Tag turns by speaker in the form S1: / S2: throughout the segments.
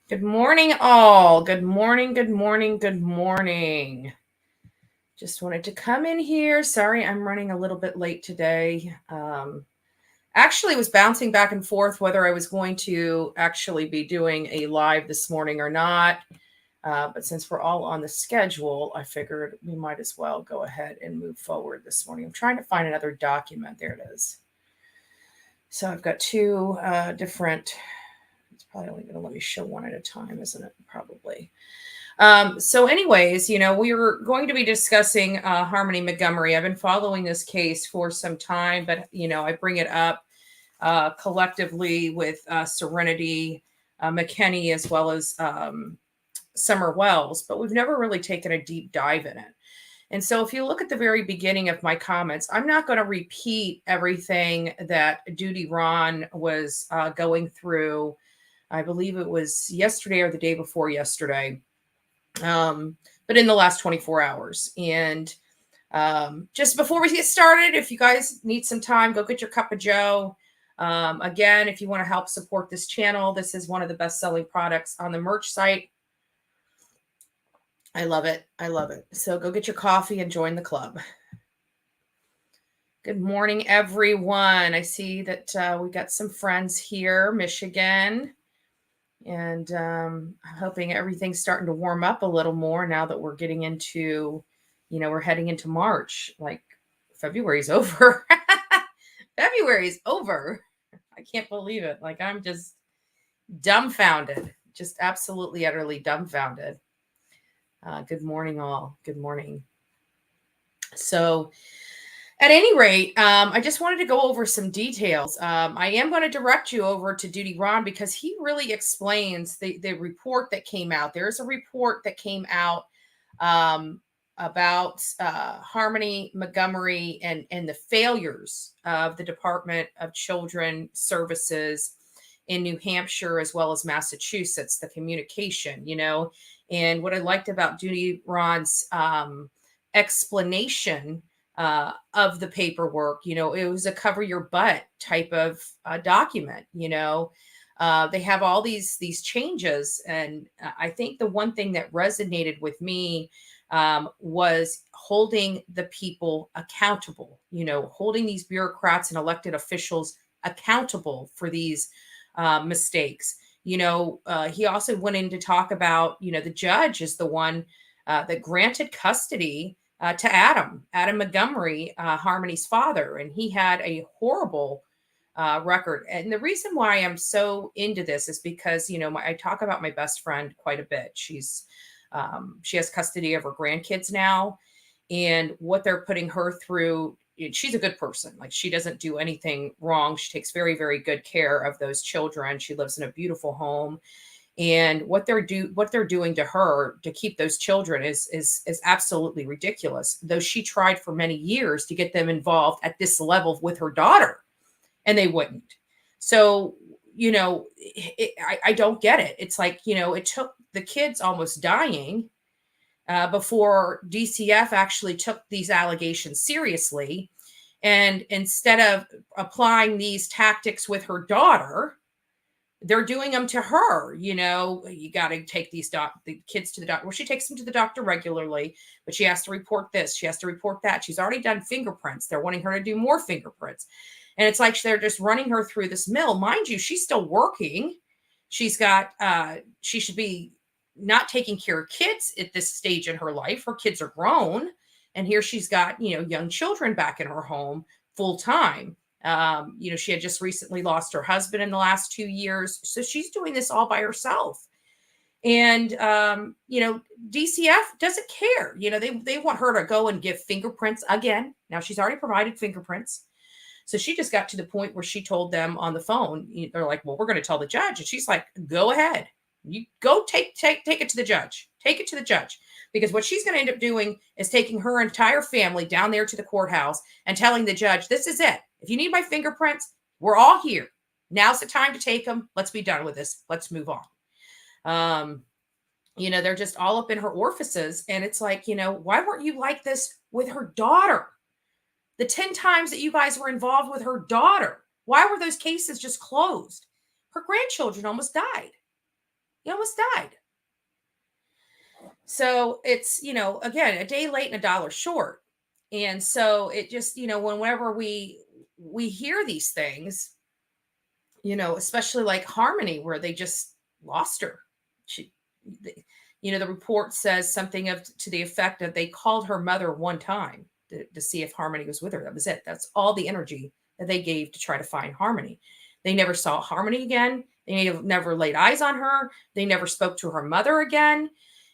S1: Good morning, all. Good morning, good morning, good morning. Just wanted to come in here. Sorry, I'm running a little bit late today. Actually was bouncing back and forth whether I was going to actually be doing a live this morning or not. But since we're all on the schedule, I figured we might as well go ahead and move forward this morning. I'm trying to find another document. There it is. So I've got two different... It's probably only going to let me show one at a time, isn't it? Probably. So anyways, we were going to be discussing Harmony Montgomery. I've been following this case for some time, but, I bring it up collectively with Serenity, McKinney, as well as Summer Wells, but we've never really taken a deep dive in it. And so if you look at the very beginning of my comments, I'm not going to repeat everything that Duty Ron was going through. I believe it was yesterday or the day before yesterday, but in the last 24 hours. And just before we get started, if you guys need some time, go get your cup of joe. Again, if you want to help support this channel, this is one of the best-selling products on the merch site. I love it. I love it. So go get your coffee and join the club. Good morning, everyone. I see that we got some friends here, Michigan. And I'm hoping everything's starting to warm up a little more now that we're getting into, we're heading into March. Like February's over. February's over. I can't believe it. Like I'm just dumbfounded. Just absolutely, utterly dumbfounded. Good morning, all. Good morning. So at any rate, I just wanted to go over some details. I am going to direct you over to Duty Ron because he really explains the report that came out. There's a report that came out about Harmony Montgomery and the failures of the Department of Children Services in New Hampshire as well as Massachusetts, the communication, and what I liked about Judy Ron's explanation of the paperwork, it was a cover your butt type of document, they have all these changes. And I think the one thing that resonated with me was holding the people accountable, holding these bureaucrats and elected officials accountable for these mistakes. He also went in to talk about, the judge is the one that granted custody to Adam Montgomery, Harmony's father, and he had a horrible record. And the reason why I'm so into this is because, I talk about my best friend quite a bit. She has custody of her grandkids now, and what they're putting her through. She's a good person. Like, she doesn't do anything wrong. She takes very, very good care of those children. She lives in a beautiful home. And what they're doing to her to keep those children is absolutely ridiculous. Though she tried for many years to get them involved at this level with her daughter, and they wouldn't. So, I don't get it. It's like, it took the kids almost dying before DCF actually took these allegations seriously. And instead of applying these tactics with her daughter, they're doing them to her. You got to take the kids to the doctor. Well, she takes them to the doctor regularly, but she has to report this. She has to report that. She's already done fingerprints. They're wanting her to do more fingerprints. And it's like they're just running her through this mill. Mind you, she's still working. She's got, she should be not taking care of kids at this stage in her life. Her kids are grown. And here she's got, young children back in her home full time. She had just recently lost her husband in the last 2 years. So she's doing this all by herself. And, DCF doesn't care. They want her to go and give fingerprints again. Now, she's already provided fingerprints. So she just got to the point where she told them on the phone, they're like, well, we're going to tell the judge. And she's like, go ahead. You go take it to the judge. Take it to the judge. Because what she's going to end up doing is taking her entire family down there to the courthouse and telling the judge, this is it. If you need my fingerprints, we're all here. Now's the time to take them. Let's be done with this. Let's move on. They're just all up in her orifices. And it's like, why weren't you like this with her daughter? The 10 times that you guys were involved with her daughter, why were those cases just closed? Her grandchildren almost died. He almost died. So it's, again, a day late and a dollar short. And so it just, whenever we hear these things, especially like Harmony, where they just lost her. The report says something to the effect that they called her mother one time to see if Harmony was with her. That was it. That's all the energy that they gave to try to find Harmony. They never saw Harmony again. They never laid eyes on her. They never spoke to her mother again.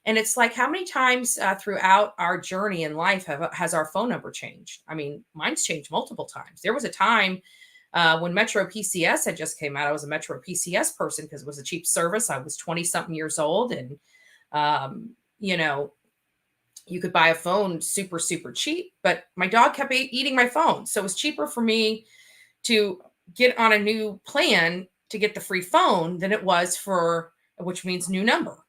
S1: And it's like, how many times throughout our journey in life has our phone number changed? I mean, mine's changed multiple times. There was a time when Metro PCS had just came out. I was a Metro PCS person because it was a cheap service. I was 20-something years old. And, you could buy a phone super, super cheap. But my dog kept eating my phone. So it was cheaper for me to get on a new plan to get the free phone than it was which means new number,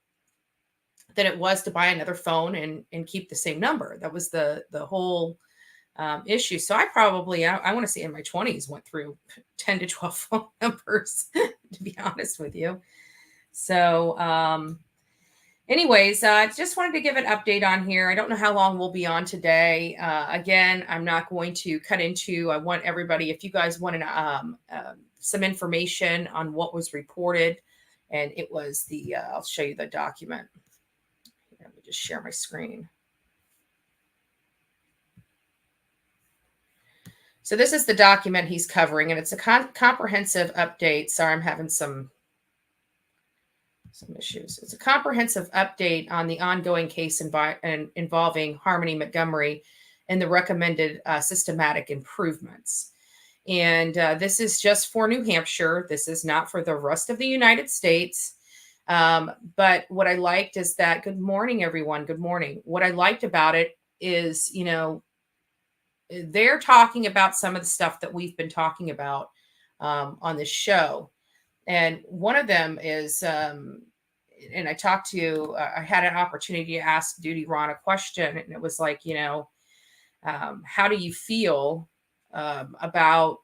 S1: than it was to buy another phone and keep the same number. That was the whole issue. So I probably, I want to say in my 20s, went through 10 to 12 phone numbers, to be honest with you. So anyways, I just wanted to give an update on here. I don't know how long we'll be on today. Again, I'm not going to cut into, I want everybody, if you guys want some information on what was reported, and it was I'll show you the document. Let me just share my screen. So this is the document he's covering, and it's a comprehensive update. Sorry, I'm having some issues. It's a comprehensive update on the ongoing case involving Harmony Montgomery and the recommended systematic improvements. And this is just for New Hampshire. This is not for the rest of the United States. But what I liked is that, good morning, everyone. Good morning. What I liked about it is, they're talking about some of the stuff that we've been talking about on this show. And one of them is, and I talked to, I had an opportunity to ask Duty Ron a question, and it was like, how do you feel about,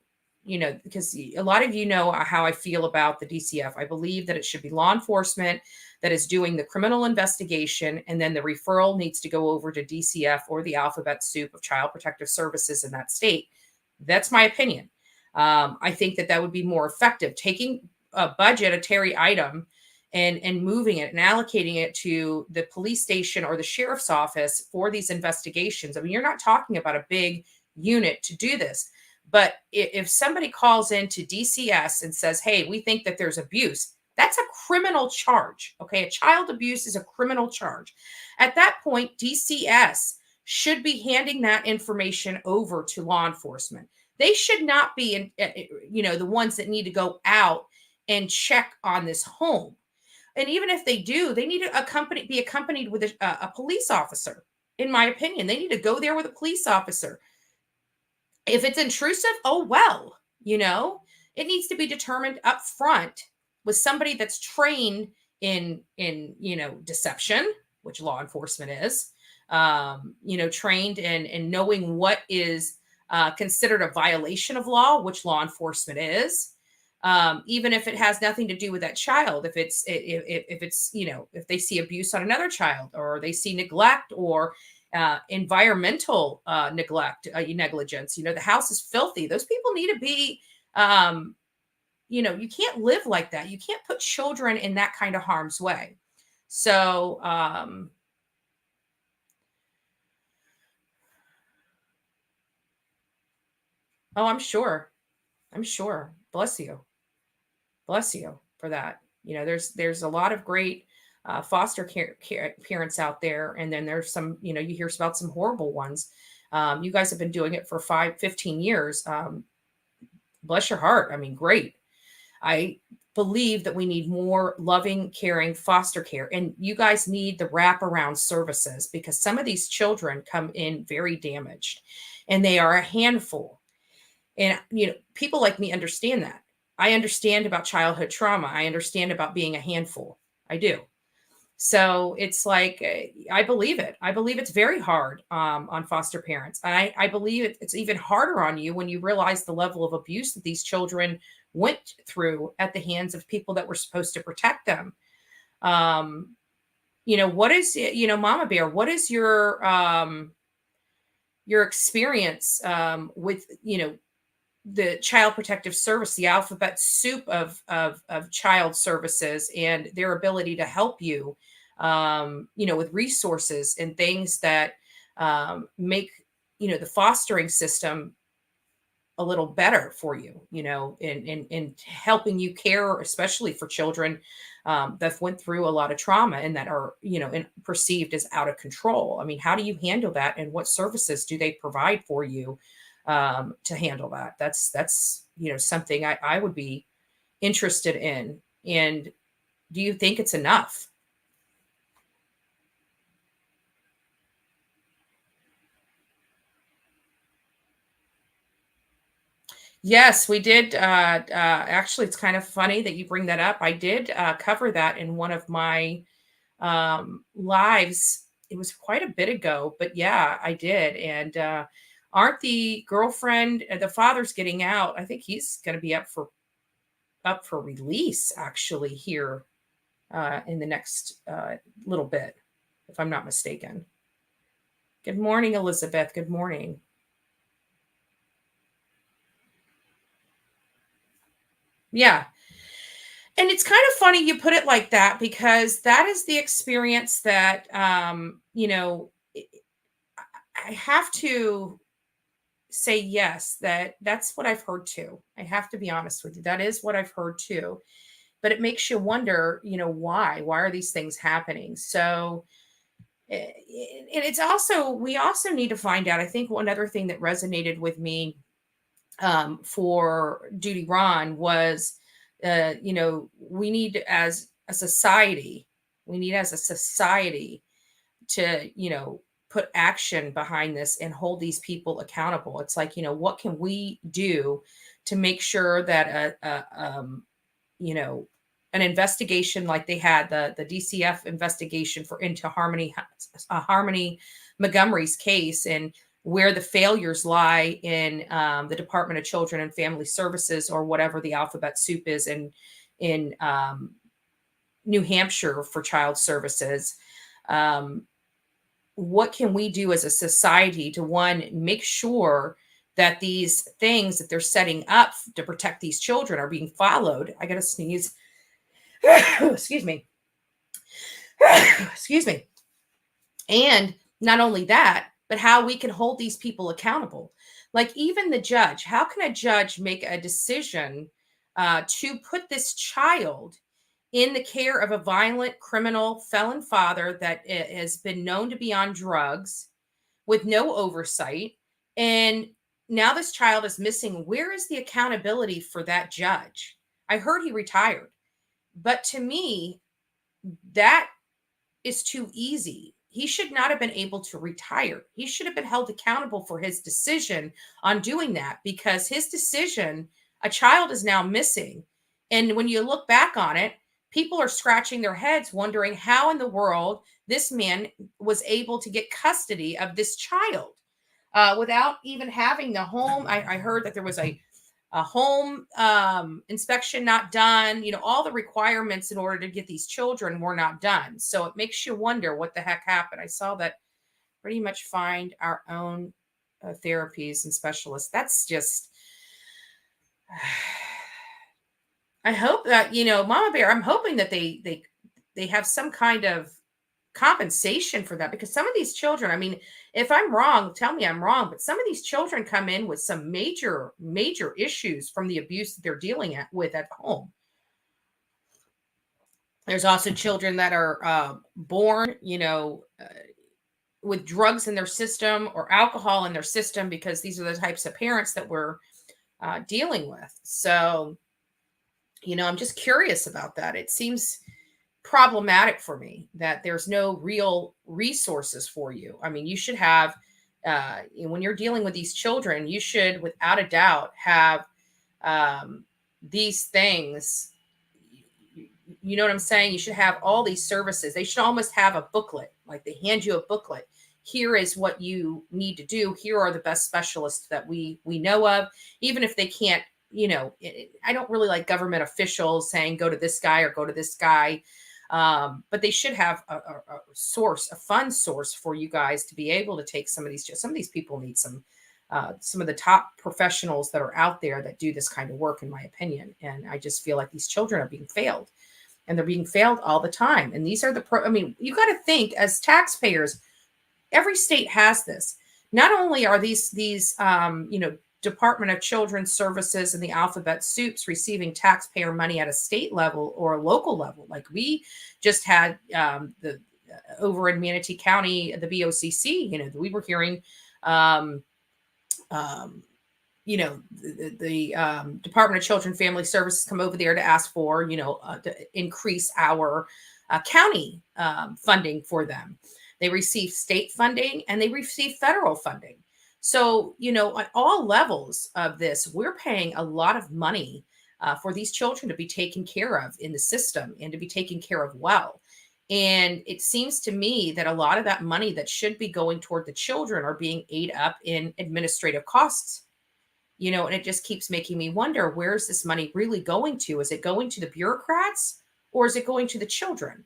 S1: because a lot of you know how I feel about the DCF. I believe that it should be law enforcement that is doing the criminal investigation, and then the referral needs to go over to DCF or the alphabet soup of child protective services in that state. That's my opinion. I think that would be more effective, taking a budgetary item and moving it and allocating it to the police station or the sheriff's office for these investigations. I mean, you're not talking about a big unit to do this, but if somebody calls into DCS and says, hey, we think that there's abuse, that's a criminal charge. Okay. A child abuse is a criminal charge. At that point, DCS should be handing that information over to law enforcement. They should not be, the ones that need to go out and check on this home. And even if they do, they need to be accompanied with a police officer. In my opinion, they need to go there with a police officer. If it's intrusive, oh, well, it needs to be determined up front with somebody that's trained in deception, which law enforcement is, trained in knowing what is considered a violation of law, which law enforcement is. Even if it has nothing to do with that child, if it's if they see abuse on another child, or they see neglect or environmental negligence, the house is filthy. Those people need to be, you can't live like that. You can't put children in that kind of harm's way. So, oh, I'm sure. Bless you for that. There's a lot of great foster care parents out there. And then there's some, you hear about some horrible ones. You guys have been doing it for 15 years. Bless your heart. I mean, great. I believe that we need more loving, caring foster care. And you guys need the wraparound services, because some of these children come in very damaged and they are a handful. And, people like me understand that. I understand about childhood trauma. I understand about being a handful. I do. So it's like, I believe it. I believe it's very hard on foster parents. And I believe it's even harder on you when you realize the level of abuse that these children went through at the hands of people that were supposed to protect them. What is, Mama Bear, what is your experience with, the Child Protective Service, the alphabet soup of child services, and their ability to help you, with resources and things that make, the fostering system a little better for you, in helping you care, especially for children that went through a lot of trauma and that are, perceived as out of control. I mean, how do you handle that, and what services do they provide for you to handle that? That's something I would be interested in. And do you think it's enough? Yes, we did. Actually, it's kind of funny that you bring that up. I did cover that in one of my lives. It was quite a bit ago, but yeah, I did. And aren't the girlfriend, the father's getting out? I think he's going to be up for release actually here in the next little bit, if I'm not mistaken. Good morning, Elizabeth. Good morning. Yeah. And it's kind of funny you put it like that, because that is the experience that, I have to say, yes, that's what I've heard too. I have to be honest with you. That is what I've heard too. But it makes you wonder, why are these things happening? So, and it's also, we also need to find out, I think one other thing that resonated with me for Duty Ron was, we need as a society to, put action behind this and hold these people accountable. It's like, what can we do to make sure that you know, an investigation like they had the DCF investigation for into Harmony Montgomery's case, and where the failures lie in the Department of Children and Family Services, or whatever the alphabet soup is in New Hampshire for child services. What can we do as a society to, one, make sure that these things that they're setting up to protect these children are being followed? I gotta sneeze. Excuse me. Excuse me. And not only that, but how we can hold these people accountable. Like, even the judge, how can a judge make a decision to put this child in the care of a violent criminal felon father that has been known to be on drugs with no oversight? And now this child is missing. Where is the accountability for that judge? I heard he retired, but to me, that is too easy. He should not have been able to retire. He should have been held accountable for his decision on doing that, because his decision, a child is now missing. And when you look back on it, people are scratching their heads wondering how in the world this man was able to get custody of this child without even having the home. I heard that there was a home inspection not done. All the requirements in order to get these children were not done. So it makes you wonder what the heck happened. I saw that pretty much find our own therapies and specialists. That's just, I hope that, Mama Bear, I'm hoping that they have some kind of compensation for that, because some of these children, I mean, if I'm wrong, tell me I'm wrong, but some of these children come in with some major issues from the abuse that they're dealing with at home. There's also children that are born, with drugs in their system or alcohol in their system, because these are the types of parents that we're dealing with. So, I'm just curious about that. It seems problematic for me that there's no real resources for you. I mean, you should have, when you're dealing with these children, you should, without a doubt, have these things. You know what I'm saying? You should have all these services. They should almost have a booklet, like they hand you a booklet. Here is what you need to do. Here are the best specialists that we know of, even if they can't. I don't really like government officials saying go to this guy or go to this guy. But they should have a fund source for you guys to be able to take some of these people need some of the top professionals that are out there that do this kind of work, in my opinion. And I just feel like these children are being failed, and they're being failed all the time. And these are you got to think, as taxpayers, every state has this. Not only are these Department of Children's Services and the alphabet soups receiving taxpayer money at a state level or a local level. Like we just had over in Manatee County, the BOCC, we were hearing, the Department of Children and Family Services come over there to ask for, to increase our county funding for them. They receive state funding and they receive federal funding. So, at all levels of this, we're paying a lot of money for these children to be taken care of in the system and to be taken care of well. And it seems to me that a lot of that money that should be going toward the children are being ate up in administrative costs, and it just keeps making me wonder, where is this money really going to? Is it going to the bureaucrats, or is it going to the children?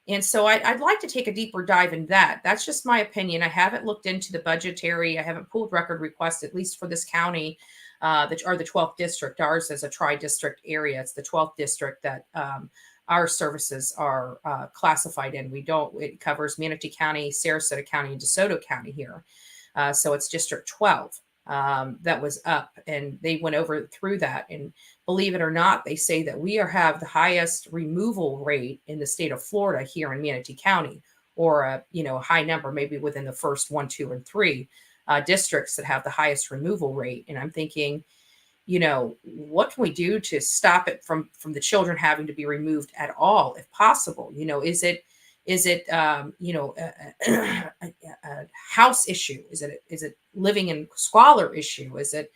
S1: And so I'd like to take a deeper dive in that. That's just my opinion. I haven't looked into the budgetary. I haven't pulled record requests, at least for this county, the 12th district. Ours is a tri-district area. It's the 12th district that our services are classified in. It covers Manatee County, Sarasota County, and DeSoto County here. So it's District 12 that was up, and they went over through that. And believe it or not, they say that we have the highest removal rate in the state of Florida here in Manatee County, or a high number, maybe within the first 1, 2, and 3 districts that have the highest removal rate. And I'm thinking, what can we do to stop it from the children having to be removed at all, if possible? Is Is it, a house issue? Is it living in squalor issue? Is it,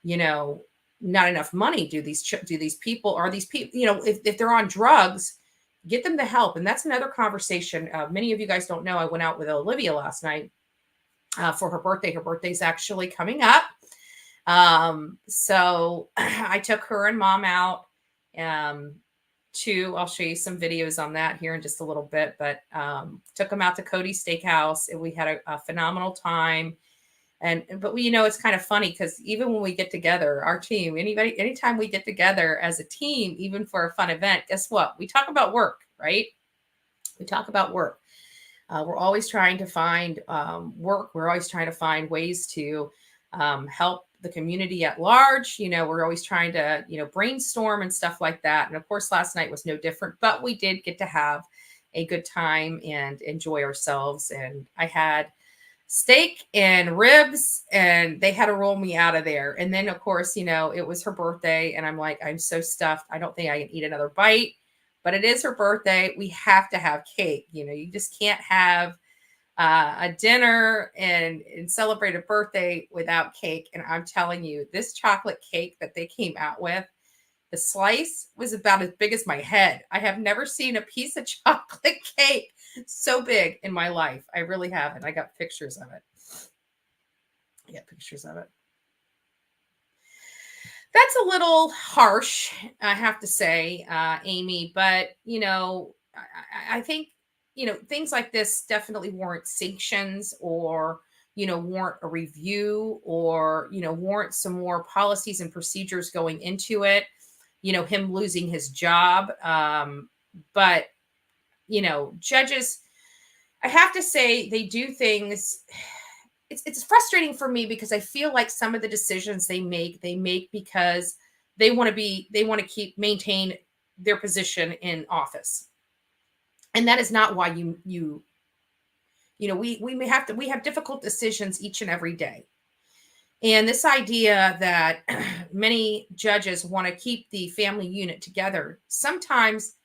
S1: you know, not enough money? Do these people, are these people, if they're on drugs, get them the help. And that's another conversation. Many of you guys don't know, I went out with Olivia last night for her birthday. Her birthday's actually coming up. So I took her and mom out I'll show you some videos on that here in just a little bit, but took them out to Cody's Steakhouse, and we had a phenomenal time. But it's kind of funny because even when we get together, our team, anytime we get together as a team, even for a fun event, guess what? We talk about work, right? We talk about work. We're always trying to find work. We're always trying to find ways to help the community at large. We're always trying to, brainstorm and stuff like that. And of course, last night was no different, but we did get to have a good time and enjoy ourselves. And I had steak and ribs, and they had to roll me out of there. And then, of course, it was her birthday, and I'm like, I'm so stuffed. I don't think I can eat another bite, but it is her birthday. We have to have cake. You just can't have a dinner and celebrate a birthday without cake. And I'm telling you, this chocolate cake that they came out with, the slice was about as big as my head. I have never seen a piece of chocolate cake so big in my life. I really haven't. I got pictures of it. That's a little harsh, I have to say, Amy, but, I think, things like this definitely warrant sanctions, or, warrant a review, or, warrant some more policies and procedures going into it, him losing his job. But, judges, I have to say, they do things. It's frustrating for me because I feel like some of the decisions they make because they want to maintain their position in office. And that is not why we have difficult decisions each and every day. And this idea that many judges want to keep the family unit together, sometimes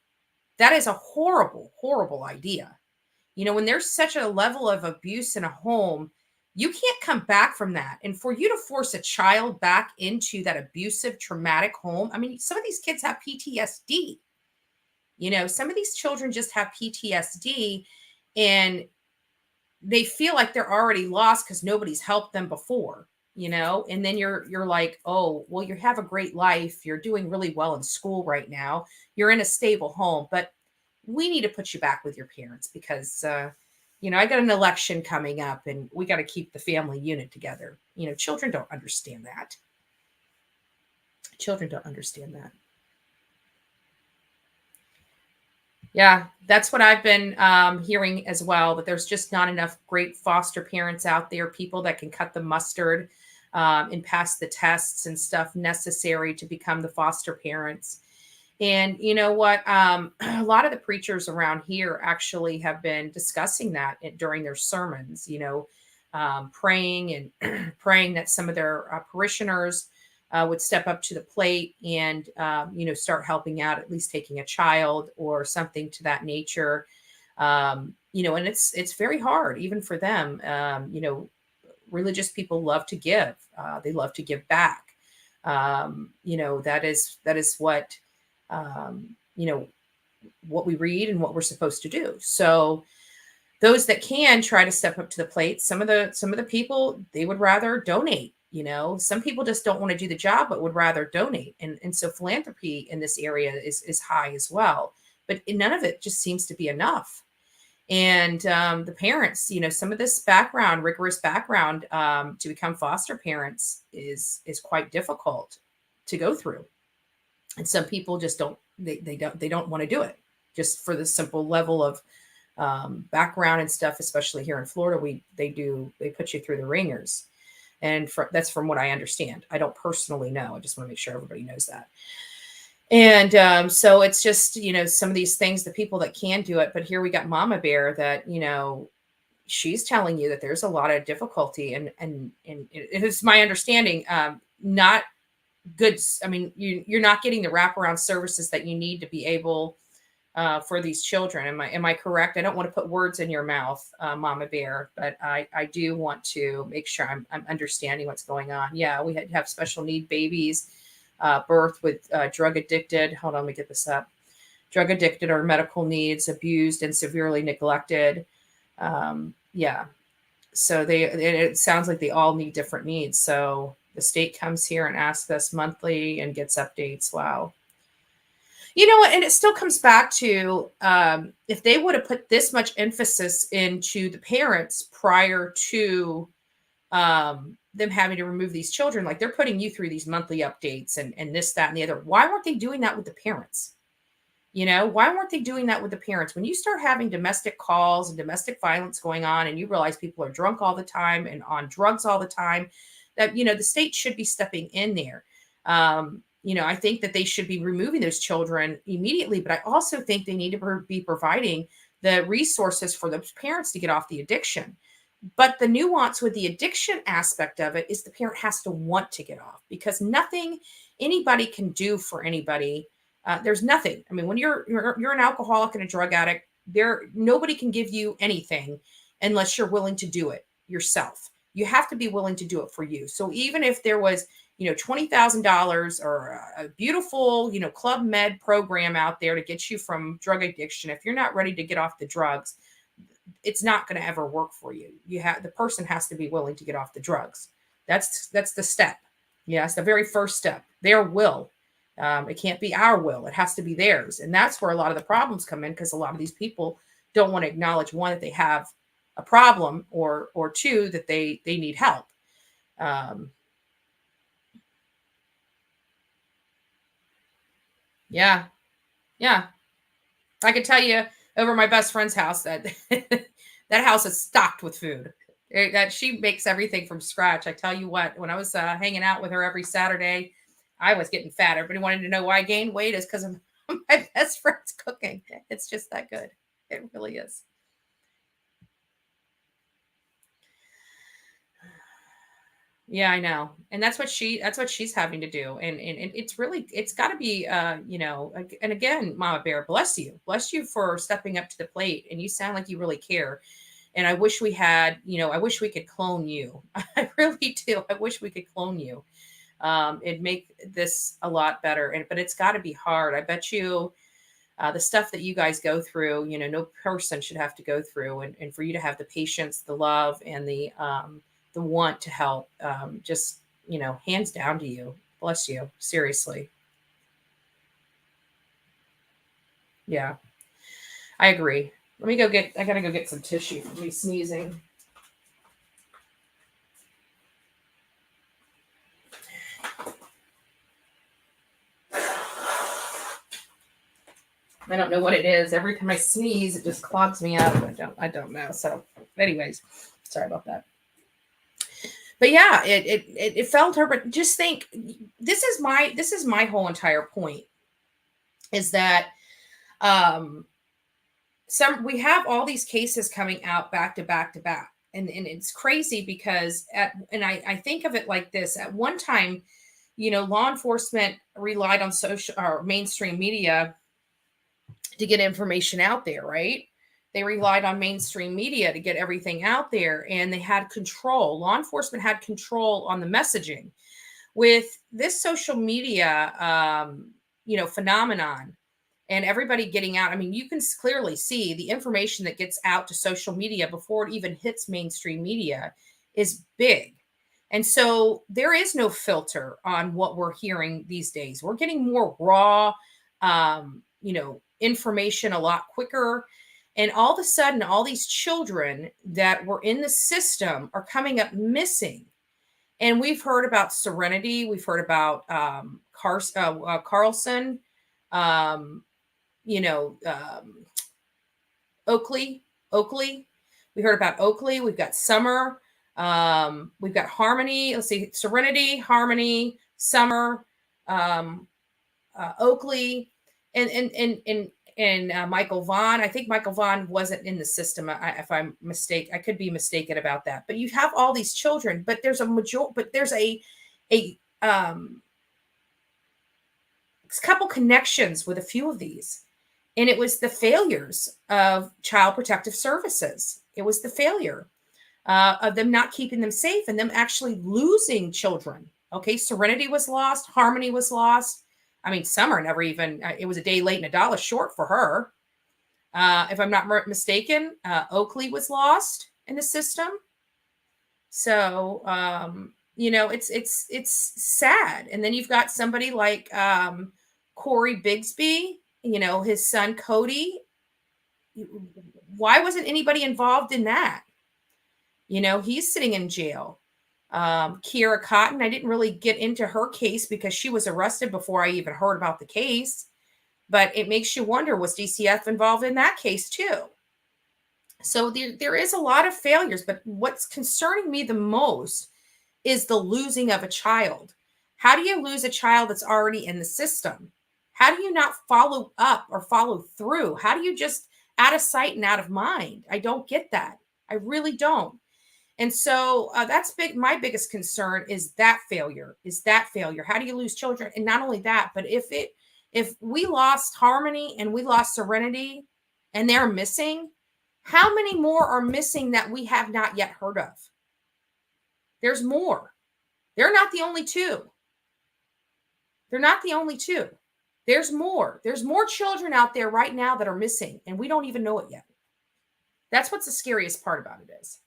S1: that is a horrible, horrible idea. When there's such a level of abuse in a home, you can't come back from that. And for you to force a child back into that abusive, traumatic home, I mean, some of these kids have PTSD. Some of these children just have PTSD, and they feel like they're already lost because nobody's helped them before, and then you're like, oh, well, you have a great life. You're doing really well in school right now. You're in a stable home, but we need to put you back with your parents because, I got an election coming up, and we got to keep the family unit together. Children don't understand that. Yeah, that's what I've been hearing as well, that there's just not enough great foster parents out there, people that can cut the mustard and pass the tests and stuff necessary to become the foster parents. And you know what? A lot of the preachers around here actually have been discussing that during their sermons, praying and praying that some of their parishioners would step up to the plate and, start helping out, at least taking a child or something to that nature. And it's very hard, even for them. Religious people love to give. They love to give back. That is what, what we read and what we're supposed to do. So those that can try to step up to the plate, some of the people, they would rather donate. Some people just don't want to do the job, but would rather donate. And so philanthropy in this area is high as well, but none of it just seems to be enough. And the parents, some of this rigorous background to become foster parents is quite difficult to go through. And some people just don't want to do it, just for the simple level of background and stuff, especially here in Florida. They put you through the ringers. And that's from what I understand. I don't personally know. I just want to make sure everybody knows that. And so it's just, some of these things, the people that can do it. But here we got Mama Bear that, she's telling you that there's a lot of difficulty. And it is my understanding, not good. I mean, you're not getting the wraparound services that you need to be able for these children. Am I correct? I don't want to put words in your mouth, Mama Bear, but I do want to make sure I'm understanding what's going on. Yeah, we had to have special need babies, birth with drug addicted. Hold on, let me get this up. Drug addicted or medical needs, abused and severely neglected. Yeah. So it sounds like they all need different needs. So the state comes here and asks us monthly and gets updates. Wow. You know what? And it still comes back to if they would have put this much emphasis into the parents prior to them having to remove these children, like they're putting you through these monthly updates and this, that, and the other. Why weren't they doing that with the parents? You know, why weren't they doing that with the parents? When you start having domestic calls and domestic violence going on, and you realize people are drunk all the time and on drugs all the time, that, you know, the state should be stepping in there. You know, I think that they should be removing those children immediately, but I also think they need to be providing the resources for those parents to get off the addiction. But the nuance with the addiction aspect of it is the parent has to want to get off, because nothing anybody can do for anybody. There's nothing. I mean, when you're an alcoholic and a drug addict, nobody can give you anything unless you're willing to do it yourself. You have to be willing to do it for you. So even if there was, you know, $20,000 or a beautiful, you know, Club Med program out there to get you from drug addiction, if you're not ready to get off the drugs, it's not going to ever work for you. The person has to be willing to get off the drugs. That's the step. Yeah, it's the very first step. Their will. It can't be our will. It has to be theirs. And that's where a lot of the problems come in, because a lot of these people don't want to acknowledge, one, that they have a problem, or two, that they need help. Yeah. Yeah. I could tell you over my best friend's house that that house is stocked with food. That she makes everything from scratch. I tell you what, when I was hanging out with her every Saturday, I was getting fat. Everybody wanted to know why I gained weight. Is because of my best friend's cooking. It's just that good. It really is. Yeah, I know. And that's what she's having to do. And it's really, it's got to be, you know, and again, Mama Bear, bless you. Bless you for stepping up to the plate. And you sound like you really care. And I wish we had, you know, I wish we could clone you. I really do. I wish we could clone you. It'd make this a lot better. But it's got to be hard. I bet you the stuff that you guys go through, you know, no person should have to go through. And for you to have the patience, the love, and the want to help, just, you know, hands down to you. Bless you. Seriously. Yeah, I agree. I gotta go get some tissue for me sneezing. I don't know what it is. Every time I sneeze, it just clogs me up. I don't know. So anyways, sorry about that. But yeah, it felt her, but just think, this is my whole entire point, is that um we have all these cases coming out back to back to back. And it's crazy because I think of it like this. At one time, you know, law enforcement relied on social or mainstream media to get information out there, right? They relied on mainstream media to get everything out there, and they had control. Law enforcement had control on the messaging. With this social media, you know, phenomenon, and everybody getting out, I mean, you can clearly see the information that gets out to social media before it even hits mainstream media is big. And so there is no filter on what we're hearing these days. We're getting more raw, you know, information a lot quicker. And all of a sudden, all these children that were in the system are coming up missing. And we've heard about Serenity. We've heard about Carlson, um, you know, Oakley. We heard about Oakley. We've got Summer. We've got Harmony. Let's see, Serenity, Harmony, Summer, Oakley, and Michael Vaughn. I think Michael Vaughn wasn't in the system. If I'm mistaken, I could be mistaken about that. But you have all these children, but there's a couple connections with a few of these. And it was the failures of Child Protective Services. It was the failure of them not keeping them safe and them actually losing children. Okay, Serenity was lost. Harmony was lost. I mean, Summer never even, it was a day late and $1 short for her. If I'm not mistaken, Oakley was lost in the system. So, it's sad. And then you've got somebody like Corey Bigsby, his son Cody. Why wasn't anybody involved in that? He's sitting in jail. Kiera Cotton, I didn't really get into her case because she was arrested before I even heard about the case. But it makes you wonder, was DCF involved in that case too? So there is a lot of failures, but what's concerning me the most is the losing of a child. How do you lose a child that's already in the system? How do you not follow up or follow through? How do you just out of sight and out of mind? I don't get that. I really don't. And so that's big. My biggest concern is that failure. How do you lose children? And not only that, but if we lost Harmony and we lost Serenity and they're missing, how many more are missing that we have not yet heard of? There's more. They're not the only two. There's more. There's more children out there right now that are missing, and we don't even know it yet. That's what's the scariest part about it is.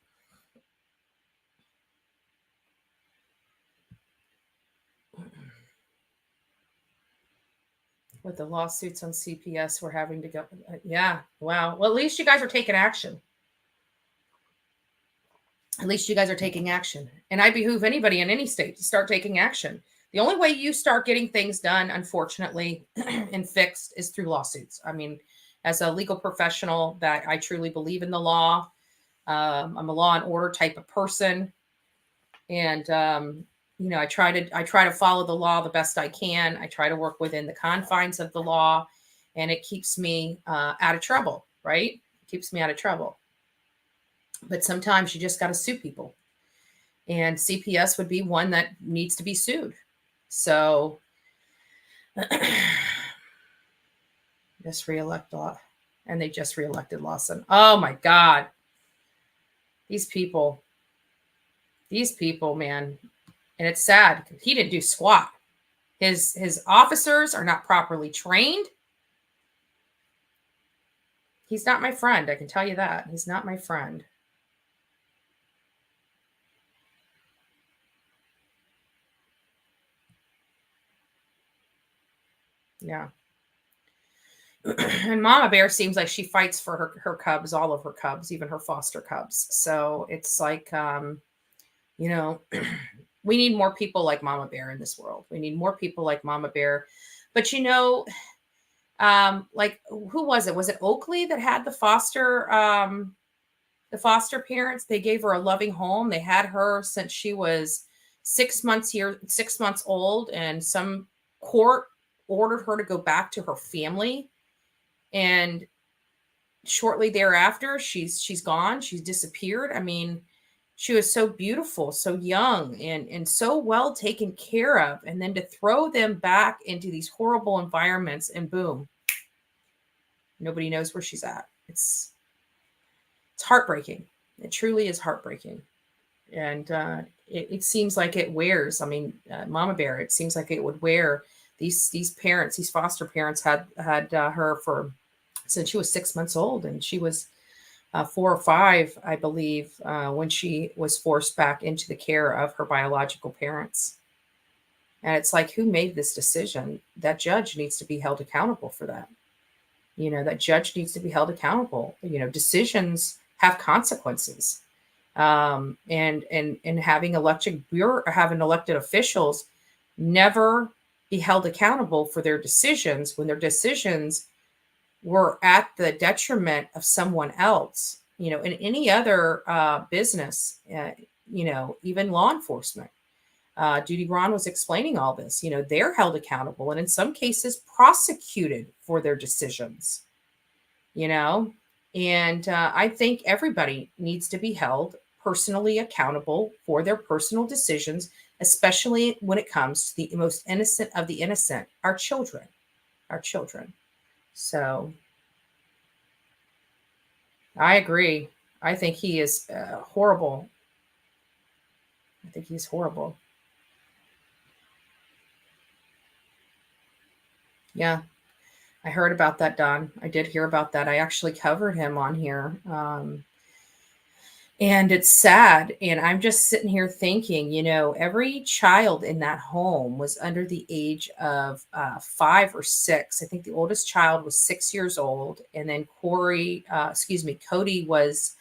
S1: With the lawsuits on CPS, we're having to go. Yeah. Wow. Well, at least you guys are taking action. And I behoove anybody in any state to start taking action. The only way you start getting things done, unfortunately, and fixed is through lawsuits. I mean, as a legal professional, that I truly believe in the law. I'm a law and order type of person. And, I try to follow the law the best I can. I try to work within the confines of the law, and it keeps me out of trouble, right? It keeps me out of trouble. But sometimes you just got to sue people. And CPS would be one that needs to be sued. So just reelect law. And they just reelected Lawson. Oh my God. These people, man. And it's sad. He didn't do squat. His officers are not properly trained. He's not my friend. I can tell you that. He's not my friend. Yeah. And Mama Bear seems like she fights for her cubs, all of her cubs, even her foster cubs. So it's like, we need more people like Mama Bear in this world. We need more people like Mama Bear. But like, who was it? Was it Oakley that had the foster parents? They gave her a loving home. They had her since she was 6 months old, and some court ordered her to go back to her family. And shortly thereafter, she's gone. She's disappeared. I mean, she was so beautiful, so young, and so well taken care of. And then to throw them back into these horrible environments, and boom, nobody knows where she's at. It's heartbreaking. It truly is heartbreaking. And it seems like it wears. I mean, Mama Bear, it seems like it would wear. These parents, these foster parents had her since she was 6 months old, and she was 4 or 5, I believe, when she was forced back into the care of her biological parents. And it's like, who made this decision? That judge needs to be held accountable for that. That judge needs to be held accountable. Decisions have consequences. And having elected officials never be held accountable for their decisions when their decisions were at the detriment of someone else, in any other business, even law enforcement. Judy Ron was explaining all this. They're held accountable and in some cases prosecuted for their decisions, and I think everybody needs to be held personally accountable for their personal decisions, especially when it comes to the most innocent of the innocent, our children. So I agree. I think he is horrible. I think he's horrible. Yeah, I heard about that, Don. I did hear about that. I actually covered him on here. And it's sad. And I'm just sitting here thinking, every child in that home was under the age of 5 or 6. I think the oldest child was 6 years old. And then Cody was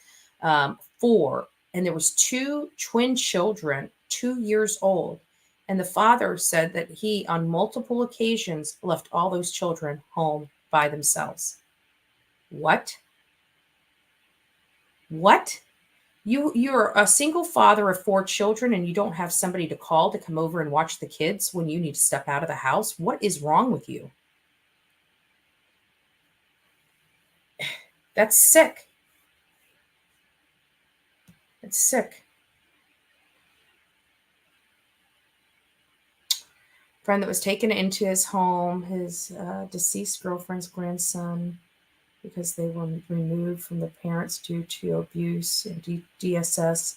S1: 4. And there was two twin children, 2 years old. And the father said that he, on multiple occasions, left all those children home by themselves. What? What? You're a single father of 4 children and you don't have somebody to call to come over and watch the kids when you need to step out of the house? What is wrong with you? That's sick. It's sick. Friend that was taken into his home, his deceased girlfriend's grandson, because they were removed from the parents due to abuse, and DSS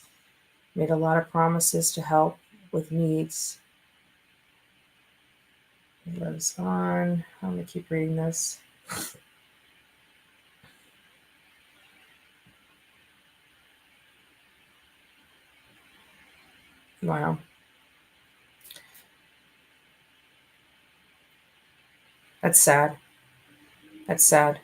S1: made a lot of promises to help with needs. It goes on. I'm going to keep reading this. Wow. That's sad. That's sad.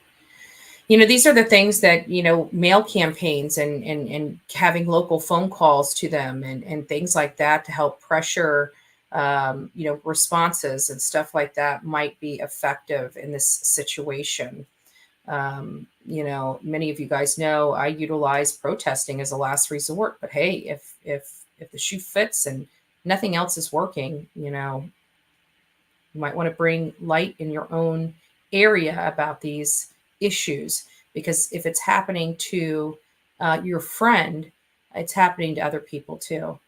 S1: These are the things that, mail campaigns and having local phone calls to them and things like that to help pressure, responses and stuff like that might be effective in this situation. Many of you guys know I utilize protesting as a last resort, but hey, if the shoe fits and nothing else is working, you might want to bring light in your own area about these issues, because if it's happening to your friend, it's happening to other people too.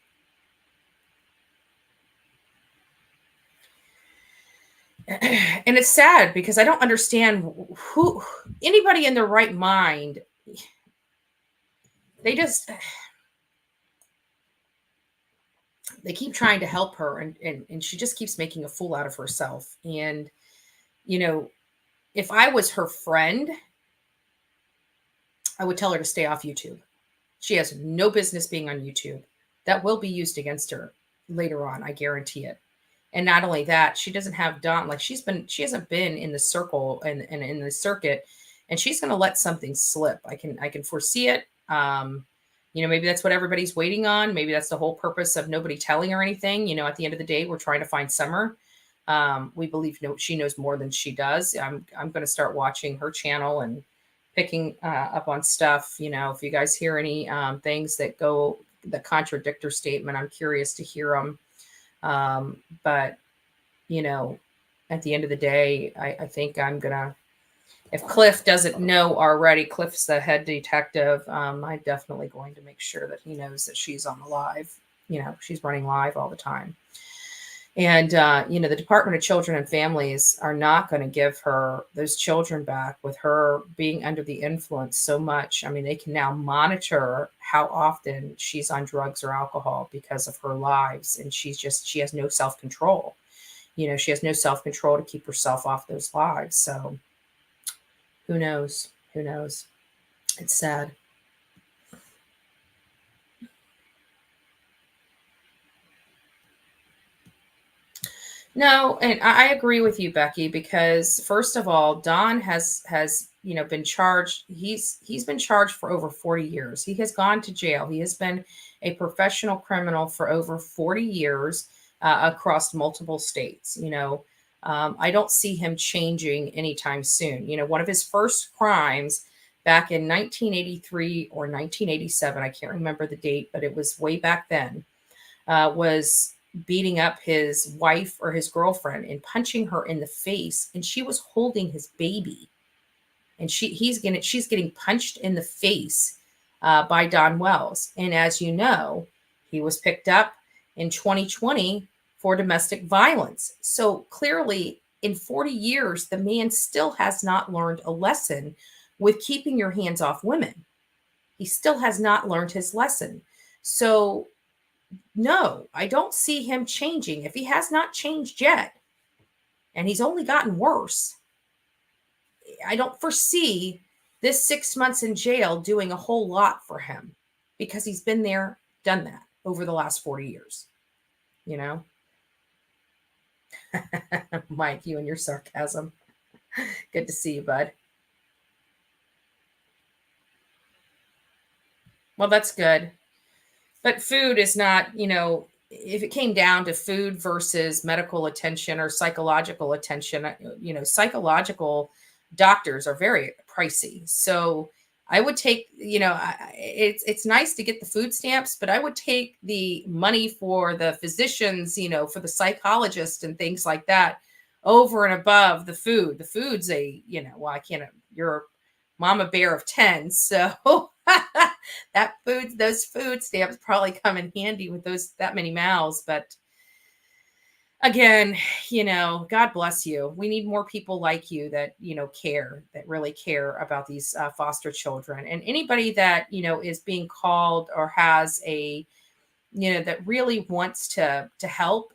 S1: And it's sad because I don't understand who anybody in their right mind, they just they keep trying to help her, and she just keeps making a fool out of herself. And if I was her friend, I would tell her to stay off YouTube. She has no business being on YouTube. That will be used against her later on, I guarantee it. And not only that, she doesn't have Don, like she hasn't been in the circle and in the circuit, and she's going to let something slip. I can foresee it. Maybe that's what everybody's waiting on. Maybe that's the whole purpose of nobody telling her anything. At the end of the day, we're trying to find Summer. We believe she knows more than she does. I'm going to start watching her channel and picking up on stuff. If you guys hear any things that contradict her statement, I'm curious to hear them. But at the end of the day, I think I'm gonna, if Cliff doesn't know already, Cliff's the head detective. I'm definitely going to make sure that he knows that she's on the live. She's running live all the time. And, the Department of Children and Families are not going to give her those children back with her being under the influence so much. I mean, they can now monitor how often she's on drugs or alcohol because of her lives. And she has no self-control. She has no self-control to keep herself off those lives. So who knows? Who knows? It's sad. No, and I agree with you, Becky, because first of all, Don has been charged. He's been charged for over 40 years. He has gone to jail. He has been a professional criminal for over 40 years across multiple states. I don't see him changing anytime soon. One of his first crimes back in 1983 or 1987, I can't remember the date, but it was way back then, was beating up his wife or his girlfriend and punching her in the face, and she was holding his baby, and she's getting punched in the face by Don Wells. And as you know, he was picked up in 2020 for domestic violence. So clearly, in 40 years, the man still has not learned a lesson with keeping your hands off women. He still has not learned his lesson. So, no, I don't see him changing. If he has not changed yet, and he's only gotten worse, I don't foresee this 6 months in jail doing a whole lot for him, because he's been there, done that over the last 40 years, you know? Mike, you and your sarcasm. Good to see you, bud. Well, that's good. But food is not, if it came down to food versus medical attention or psychological attention, psychological doctors are very pricey. So I would take, it's nice to get the food stamps, but I would take the money for the physicians, for the psychologist and things like that over and above the food. The food's you're a mama bear of 10. So those food stamps probably come in handy with that many mouths. But again, God bless you. We need more people like you that, that really care about these foster children, and anybody that, is being called or has that really wants to help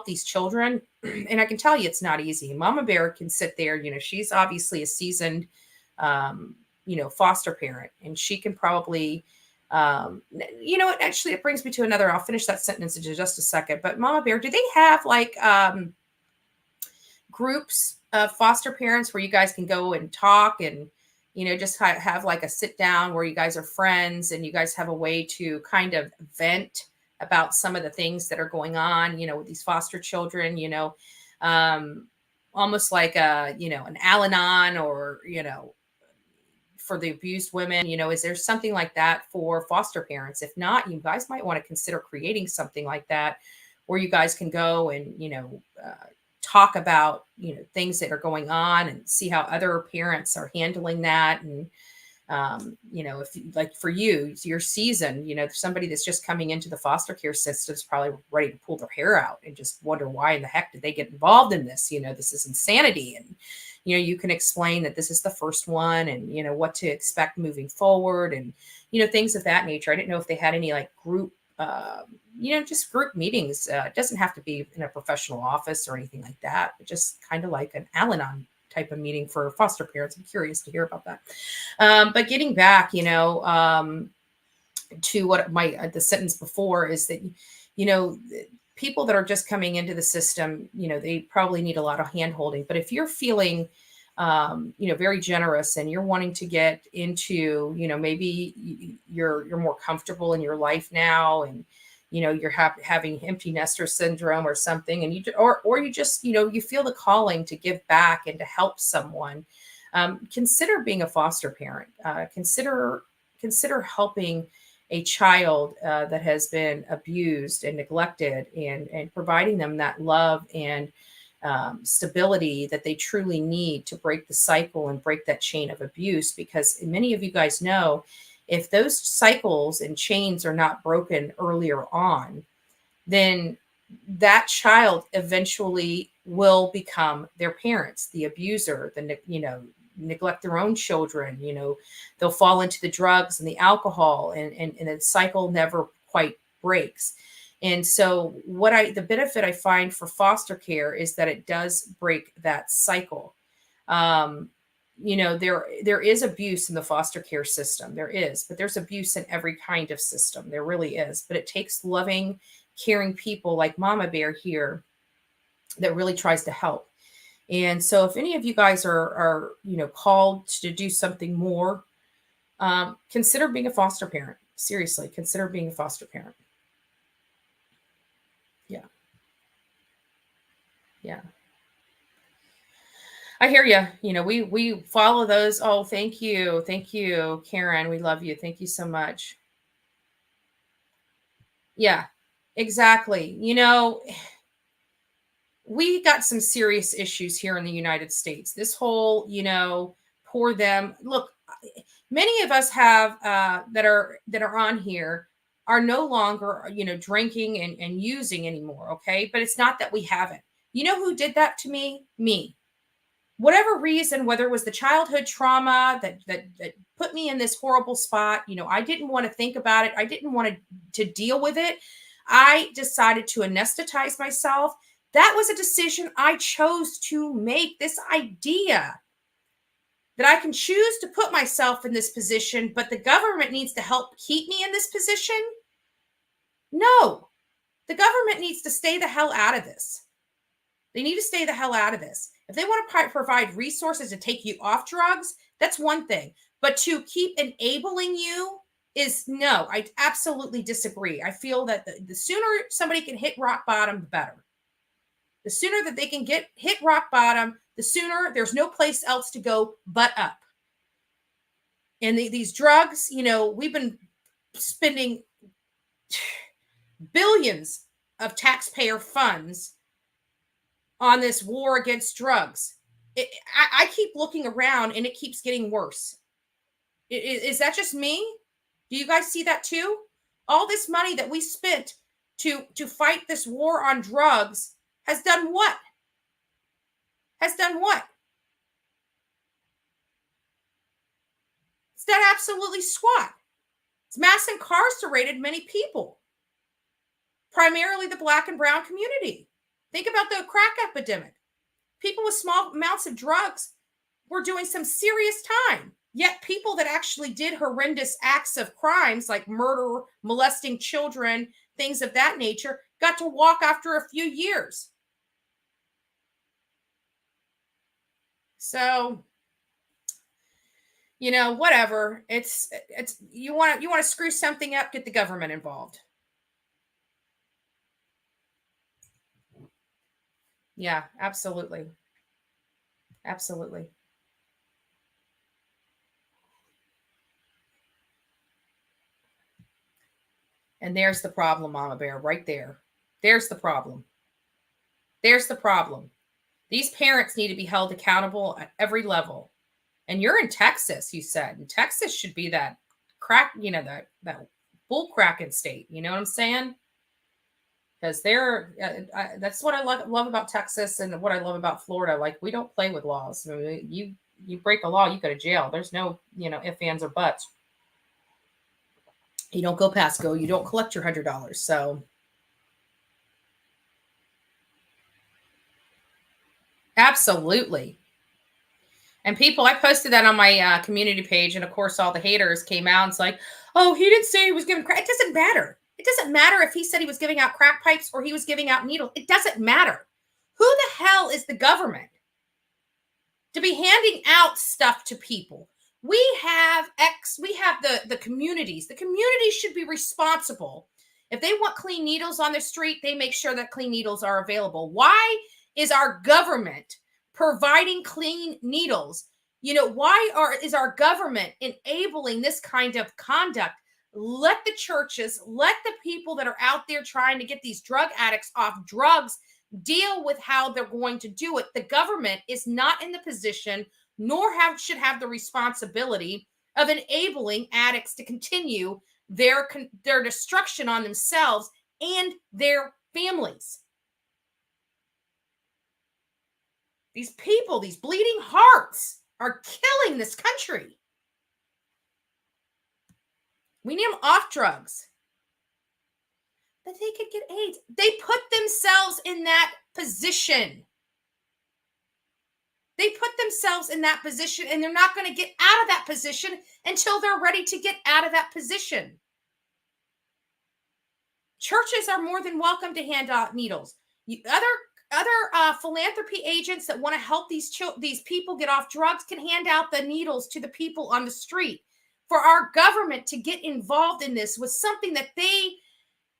S1: these children. And I can tell you, it's not easy. Mama Bear can sit there, she's obviously a seasoned, foster parent, and she can probably, actually, it brings me to another, I'll finish that sentence in just a second. But Mama Bear, do they have like groups of foster parents where you guys can go and talk and, just have like a sit down where you guys are friends and you guys have a way to kind of vent about some of the things that are going on, with these foster children, almost like an Al-Anon, or, for the abused women, is there something like that for foster parents? If not, you guys might want to consider creating something like that where you guys can go and, talk about, things that are going on and see how other parents are handling that. And, if like for you, your season, somebody that's just coming into the foster care system is probably ready to pull their hair out and just wonder why in the heck did they get involved in this? This is insanity. And, you can explain that this is the first one and, what to expect moving forward and, things of that nature. I didn't know if they had any like group, just group meetings. It doesn't have to be in a professional office or anything like that, but just kind of like an Al-Anon type of meeting for foster parents. I'm curious to hear about that. But getting back, to what the sentence before is that, people that are just coming into the system, they probably need a lot of hand holding. But if you're feeling, very generous and you're wanting to get into, maybe you're more comfortable in your life now, and, you're having empty nester syndrome or something, and you just, you feel the calling to give back and to help someone, consider being a foster parent. Consider helping a child that has been abused and neglected, and providing them that love and stability that they truly need to break the cycle and break that chain of abuse. Because many of you guys know, if those cycles and chains are not broken earlier on, then that child eventually will become their parents, the abuser, neglect their own children, they'll fall into the drugs and the alcohol, and the cycle never quite breaks. And so the benefit I find for foster care is that it does break that cycle. There is abuse in the foster care system. There is, but there's abuse in every kind of system. There really is. But it takes loving, caring people like Mama Bear here that really tries to help. And so if any of you guys are called to do something more, consider being a foster parent. Seriously, consider being a foster parent. Yeah. Yeah. I hear you. We follow those. Oh, thank you. Thank you, Karen. We love you. Thank you so much. Yeah, exactly. We got some serious issues here in the United States. This whole, poor them. Look, many of us have that are on here are no longer, drinking and using anymore. Okay. But it's not that we haven't. You know who did that to me? Me. whatever reason, whether it was the childhood trauma that put me in this horrible spot, I didn't want to think about it. I didn't want to deal with it. I decided to anesthetize myself. That was a decision I chose to make. This idea that I can choose to put myself in this position, but the government needs to help keep me in this position. No, the government needs to stay the hell out of this. They need to stay the hell out of this. If they want to provide resources to take you off drugs, that's one thing. But to keep enabling you is no, I absolutely disagree. I feel that the sooner somebody can hit rock bottom, the better. The sooner that they can hit rock bottom, the sooner there's no place else to go but up. And these drugs, we've been spending billions of taxpayer funds on this war against drugs. I keep looking around and it keeps getting worse. Is that just me? Do you guys see that too? All this money that we spent to fight this war on drugs has done what? Has done what? It's done absolutely squat. It's mass incarcerated many people, primarily the Black and brown community. Think about the crack epidemic. People with small amounts of drugs were doing some serious time. Yet people that actually did horrendous acts of crimes like murder, molesting children, things of that nature, got to walk after a few years. So, whatever. It's you want to screw something up, get the government involved. Yeah, absolutely. Absolutely. And there's the problem, Mama Bear, right there. There's the problem. There's the problem. These parents need to be held accountable at every level. And you're in Texas, you said. And Texas should be that crack, that bull cracking state. You know what I'm saying? Because that's what I love about Texas and what I love about Florida. Like, we don't play with laws. I mean, you break a law, you go to jail. There's no, ifs, ands, or buts. You don't go past go. You don't collect your $100. So absolutely. And people, I posted that on my community page. And of course, all the haters came out. And it's like, oh, he didn't say he was giving crack. It doesn't matter. It doesn't matter if he said he was giving out crack pipes or he was giving out needles. It doesn't matter. Who the hell is the government to be handing out stuff to people? We have the communities. The communities should be responsible. If they want clean needles on the street, they make sure that clean needles are available. Why is our government providing clean needles? Why is our government enabling this kind of conduct? Let the churches, let the people that are out there trying to get these drug addicts off drugs deal with how they're going to do it. The government is not in the position, nor should have the responsibility of enabling addicts to continue their destruction on themselves and their families. These people, these bleeding hearts, are killing this country. We need them off drugs. That they could get AIDS. They put themselves in that position. They put themselves in that position, and they're not going to get out of that position until they're ready to get out of that position. Churches are more than welcome to hand out needles. Other philanthropy agents that want to help these people get off drugs can hand out the needles to the people on the street. For our government to get involved in this was something that they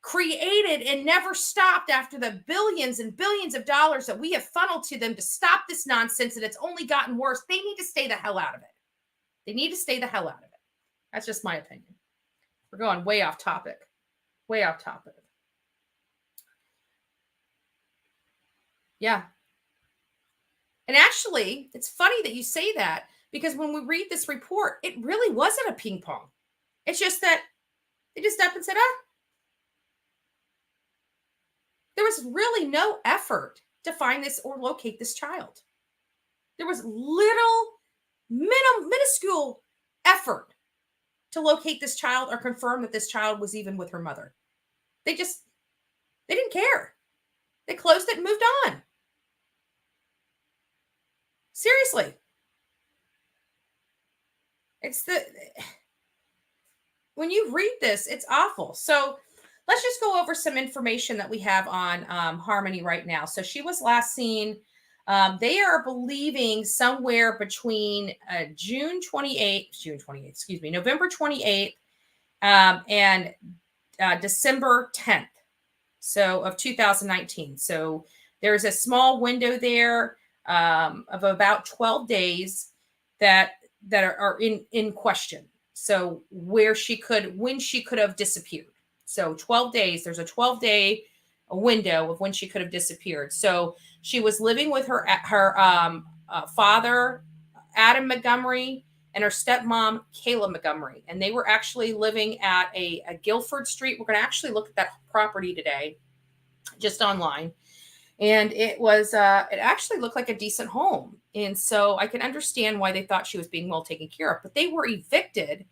S1: created and never stopped after the billions and billions of dollars that we have funneled to them to stop this nonsense, and it's only gotten worse. They need to stay the hell out of it. They need to stay the hell out of it. That's just my opinion. We're going way off topic. Way off topic. Yeah. And actually, it's funny that you say that, because when we read this report, it really wasn't a ping pong. It's just that they just up and said, there was really no effort to find this or locate this child. There was little, minuscule effort to locate this child or confirm that this child was even with her mother. They didn't care. They closed it and moved on. Seriously. When you read this, it's awful. So let's just go over some information that we have on Harmony right now. So she was last seen. They are believing somewhere between November 28th and December 10th. So of 2019. So there's a small window there of about 12 days that are in question. So when she could have disappeared. So 12 days, there's a 12-day window of when she could have disappeared. So she was living with her father, Adam Montgomery, and her stepmom, Kayla Montgomery. And they were actually living at a Guilford Street. We're going to actually look at that property today, just online. And it actually looked like a decent home. And so I can understand why they thought she was being well taken care of. But they were evicted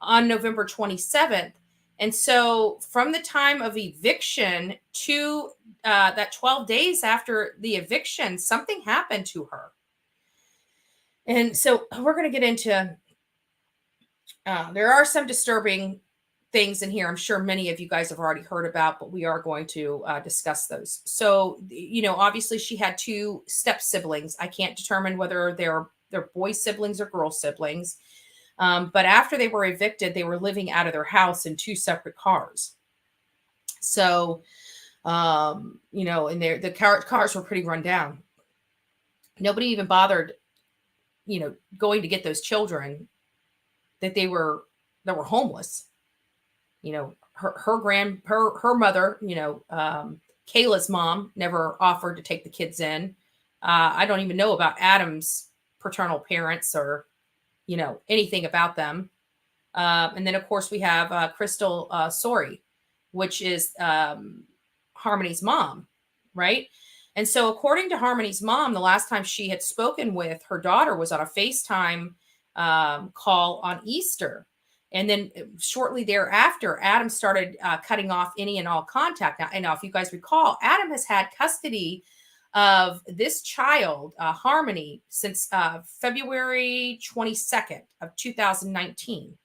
S1: on November 27th. And so from the time of eviction to that 12 days after the eviction, something happened to her. And so we're going to get into, there are some disturbing things in here I'm sure many of you guys have already heard about, but we are going to discuss those. So, obviously she had two step siblings. I can't determine whether they're boy siblings or girl siblings. But after they were evicted, they were living out of their house in two separate cars. So, and the cars were pretty run down. Nobody even bothered, going to get those children that were homeless. Her mother, Kayla's mom never offered to take the kids in. I don't even know about Adam's paternal parents or, anything about them. And then of course we have Crystal Sorey, which is Harmony's mom, right? And so according to Harmony's mom, the last time she had spoken with her daughter was on a FaceTime call on Easter. And then shortly thereafter, Adam started cutting off any and all contact. Now, if you guys recall, Adam has had custody of this child, Harmony, since February 22nd of 2019.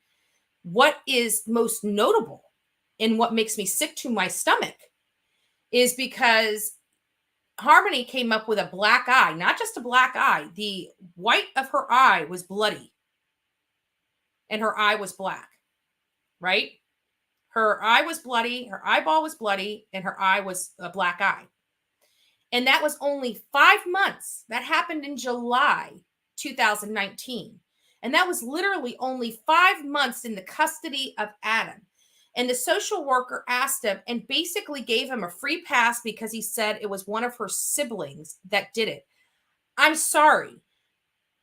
S1: What is most notable and what makes me sick to my stomach is because Harmony came up with a black eye, not just a black eye. The white of her eye was bloody. And her eye was black, right? Her eye was bloody, her eyeball was bloody, and her eye was a black eye. And that was only 5 months. That happened in July 2019. And that was literally only 5 months in the custody of Adam. And the social worker asked him and basically gave him a free pass because he said it was one of her siblings that did it. I'm sorry.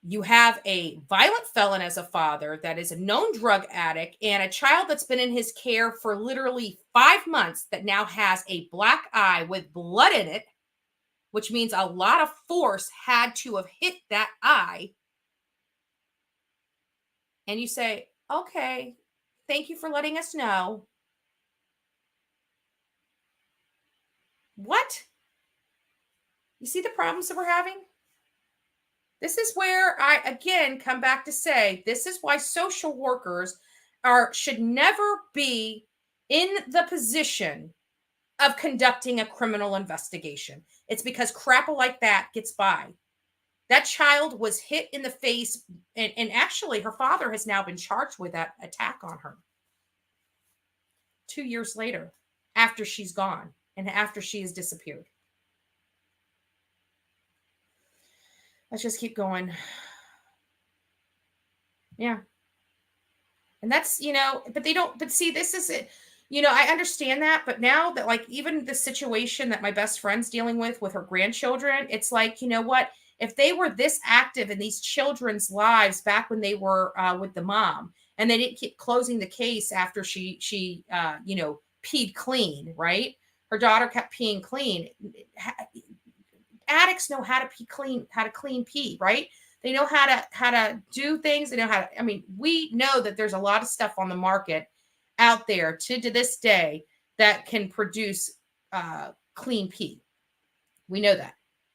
S1: You have a violent felon as a father that is a known drug addict and a child that's been in his care for literally 5 months that now has a black eye with blood in it, which means a lot of force had to have hit that eye. And you say, okay, thank you for letting us know. What? You see the problems that we're having? This is where I, again, come back to say, this is why social workers should never be in the position of conducting a criminal investigation. It's because crap like that gets by. That child was hit in the face, and actually her father has now been charged with that attack on her 2 years later, after she's gone and after she has disappeared. Let's just keep going. Yeah. And that's, but see, this is it. I understand that, but now that, like, even the situation that my best friend's dealing with her grandchildren, it's like, you know what? If they were this active in these children's lives back when they were with the mom, and they didn't keep closing the case after she peed clean, right? Her daughter kept peeing clean. addicts know how to clean pee, right? They know how to do things. They know how to, I mean, we know that there's a lot of stuff on the market out there to this day that can produce clean pee. We know that.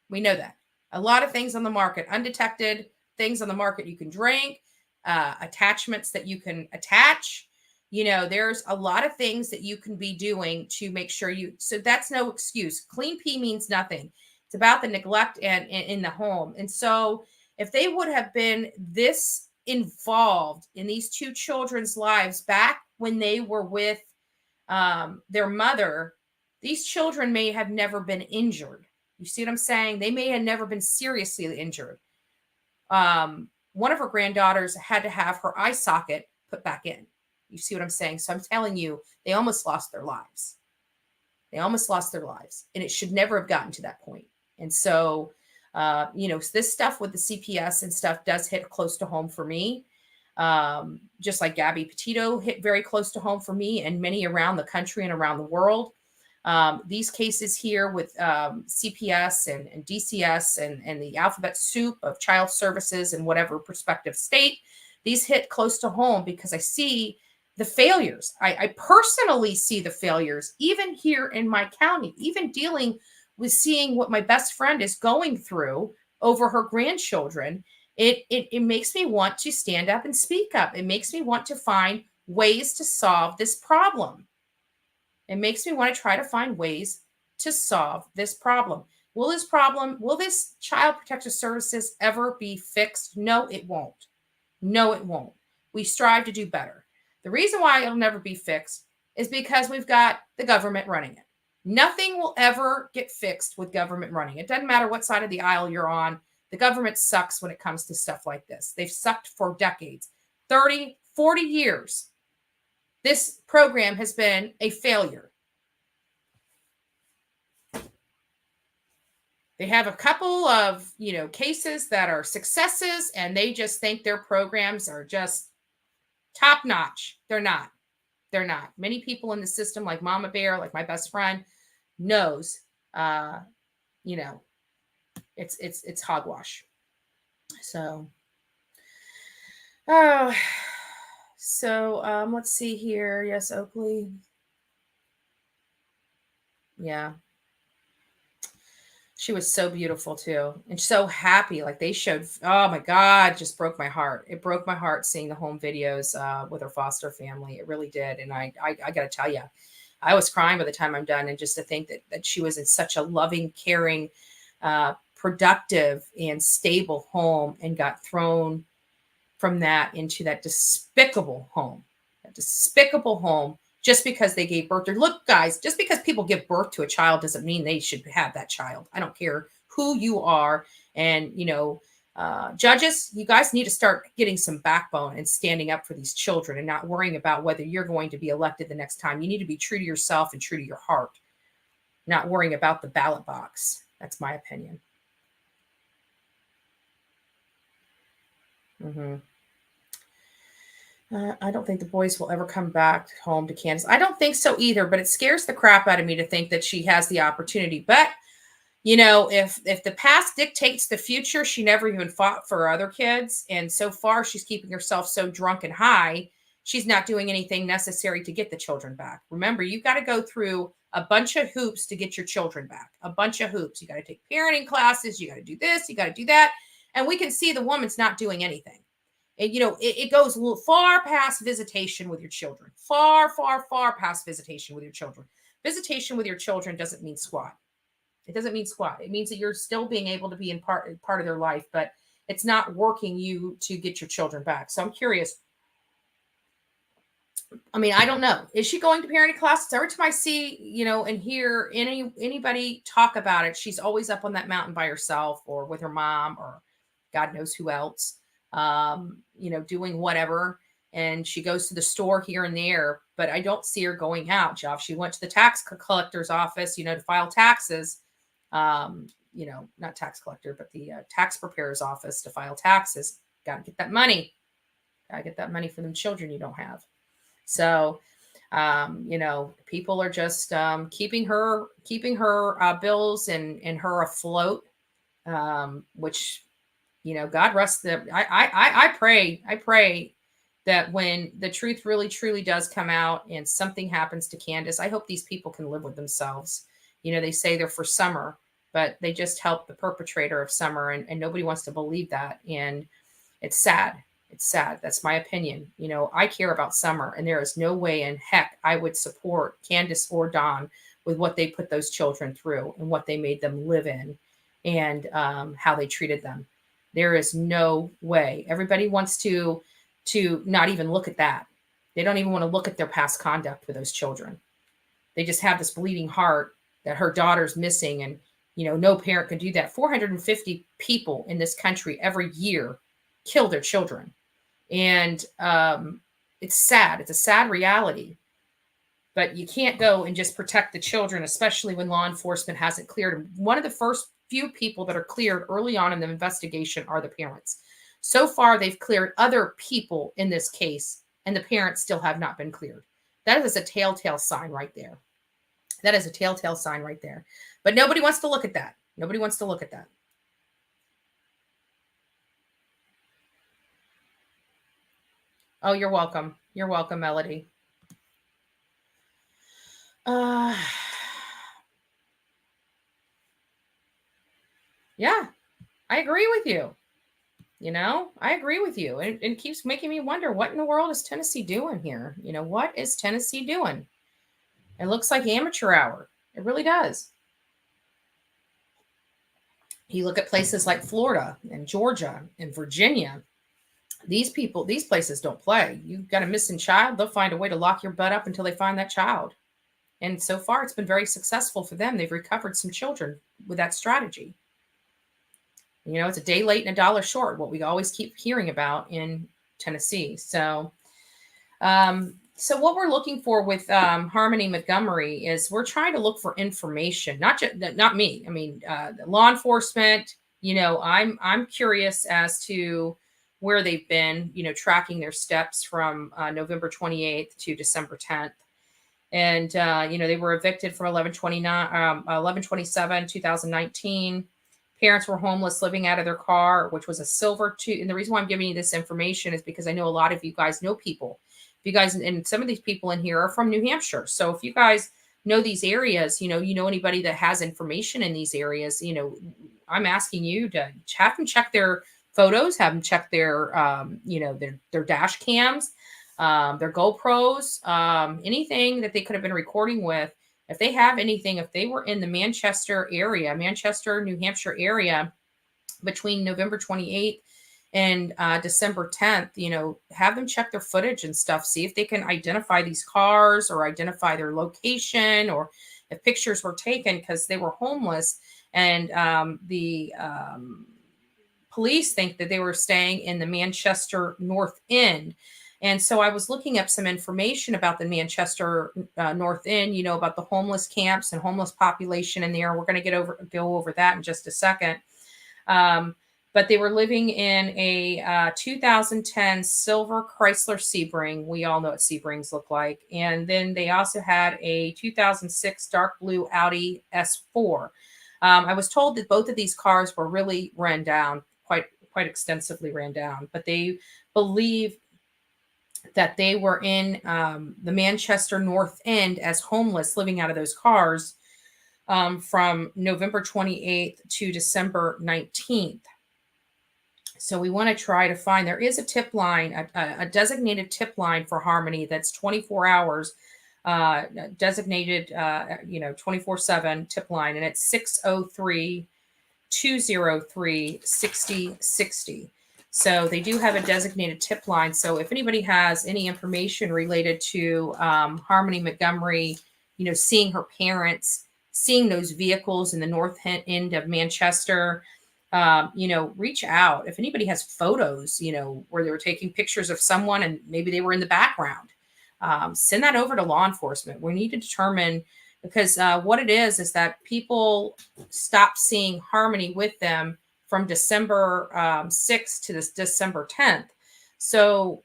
S1: We know that. A lot of things on the market, undetected things on the market you can drink, attachments that you can attach. You know, there's a lot of things that you can be doing to make sure so that's no excuse. Clean pee means nothing. It's about the neglect and in the home. And so if they would have been this involved in these two children's lives back when they were with their mother, these children may have never been injured. You see what I'm saying? They may have never been seriously injured. One of her granddaughters had to have her eye socket put back in. You see what I'm saying? So I'm telling you, they almost lost their lives. They almost lost their lives. And it should never have gotten to that point. And so, you know, this stuff with the CPS and stuff does hit close to home for me. Just like Gabby Petito hit very close to home for me and many around the country and around the world. These cases here with CPS and DCS and the alphabet soup of child services in whatever prospective state, these hit close to home because I see the failures. I personally see the failures, even here in my county, even dealing with seeing what my best friend is going through over her grandchildren. It makes me want to stand up and speak up. It makes me want to find ways to solve this problem. It makes me want to try to find ways to solve this problem. Will this Child Protective Services ever be fixed? No, it won't. No, it won't. We strive to do better. The reason why it'll never be fixed is because we've got the government running it. Nothing will ever get fixed with government running. It doesn't matter what side of the aisle you're on. The government sucks when it comes to stuff like this. They've sucked for decades, 30, 40 years. This program has been a failure. They have a couple of, you know, cases that are successes, and they just think their programs are just top notch. They're not. They're not. Many people in the system, like Mama Bear, like my best friend, knows, you know, it's hogwash. So, let's see here. Yes, Oakley. Yeah. She was so beautiful too, and so happy. Like they showed, oh my God, just broke my heart. It broke my heart seeing the home videos with her foster family. It really did. And I got to tell you, I was crying by the time I'm done. And just to think that she was in such a loving, caring, productive, and stable home, and got thrown from that into that despicable home, just because they gave birth to. Look, guys, just because people give birth to a child doesn't mean they should have that child. I don't care who you are. And, you know, judges, you guys need to start getting some backbone and standing up for these children and not worrying about whether you're going to be elected the next time. You need to be true to yourself and true to your heart, not worrying about the ballot box. That's my opinion. Mm-hmm. I don't think the boys will ever come back home to Kansas. I don't think so either, but it scares the crap out of me to think that she has the opportunity. But, you know, if the past dictates the future, she never even fought for other kids. And so far, she's keeping herself so drunk and high, she's not doing anything necessary to get the children back. Remember, you've got to go through a bunch of hoops to get your children back. A bunch of hoops. You got to take parenting classes. You got to do this. You got to do that. And we can see the woman's not doing anything. And, you know, it goes a little far past visitation with your children. Far, far, far past visitation with your children. Visitation with your children doesn't mean squat. It doesn't mean squat. It means that you're still being able to be in part of their life, but it's not working you to get your children back. So I'm curious. I mean, I don't know. Is she going to parenting classes? Every time I see, you know, and hear anybody talk about it, she's always up on that mountain by herself or with her mom or God knows who else. You know, doing whatever. And she goes to the store here and there, but I don't see her going out, Jeff. She went to the tax collector's office, you know, to file taxes. You know, not tax collector, but the tax preparer's office to file taxes. Got to get that money. Got to get that money for them children you don't have. So, you know, people are just keeping her bills and her afloat. which, God rest them. I pray that when the truth really truly does come out and something happens to Candace, I hope these people can live with themselves. They say they're for Summer, but they just help the perpetrator of Summer, and nobody wants to believe that. And it's sad. It's sad. That's my opinion. I care about Summer, and there is no way in heck I would support Candace or Don with what they put those children through and what they made them live in, and how they treated them. There is no way. Everybody wants to not even look at that. They don't even want to look at their past conduct with those children. They just have this bleeding heart that her daughter's missing, and no parent can do that. 450 people in this country every year kill their children, and it's sad. It's a sad reality. But you can't go and just protect the children, especially when law enforcement hasn't cleared them. One of the first few people that are cleared early on in the investigation are the parents. So far, they've cleared other people in this case, and the parents still have not been cleared. That is a telltale sign right there. That is a telltale sign right there. But nobody wants to look at that. Nobody wants to look at that. Oh, you're welcome. You're welcome, Melody. Yeah, I agree with you. I agree with you. And it keeps making me wonder, what in the world is Tennessee doing here? What is Tennessee doing? It looks like amateur hour. It really does. You look at places like Florida and Georgia and Virginia. These places don't play. You've got a missing child, they'll find a way to lock your butt up until they find that child. And so far, it's been very successful for them. They've recovered some children with that strategy. It's a day late and a dollar short, what we always keep hearing about in Tennessee. So what we're looking for with Harmony Montgomery is we're trying to look for information, not me. I mean, law enforcement. I'm curious as to where they've been, tracking their steps from November 28th to December 10th. And, they were evicted from 11/27/2019. Parents were homeless, living out of their car, which was a silver too. And the reason why I'm giving you this information is because I know a lot of you guys know people. If you guys, and some of these people in here are from New Hampshire. So if you guys know these areas, you know anybody that has information in these areas, I'm asking you to have them check their photos, have them check their, their dash cams, their GoPros, anything that they could have been recording with. If they have anything, if they were in the Manchester, New Hampshire area between November 28th and December 10th, have them check their footage and stuff, see if they can identify these cars or identify their location, or if pictures were taken, because they were homeless. And the police think that they were staying in the Manchester North End. And so I was looking up some information about the Manchester North End, about the homeless camps and homeless population in there. We're going to go over that in just a second. But they were living in a 2010 silver Chrysler Sebring. We all know what Sebrings look like. And then they also had a 2006 dark blue Audi S4. I was told that both of these cars were really ran down, quite extensively ran down. But they believe that they were in the Manchester North End as homeless, living out of those cars from November 28th to December 19th. So we want to try to find, there is a tip line, a designated tip line for Harmony that's 24 hours, designated, 24/7 tip line, and it's 603-203-6060. So they do have a designated tip line. So if anybody has any information related to Harmony Montgomery, seeing her parents, seeing those vehicles in the north end of Manchester, reach out. If anybody has photos, where they were taking pictures of someone and maybe they were in the background, send that over to law enforcement. We need to determine, because what it is that people stop seeing Harmony with them from December 6th to this December 10th. So,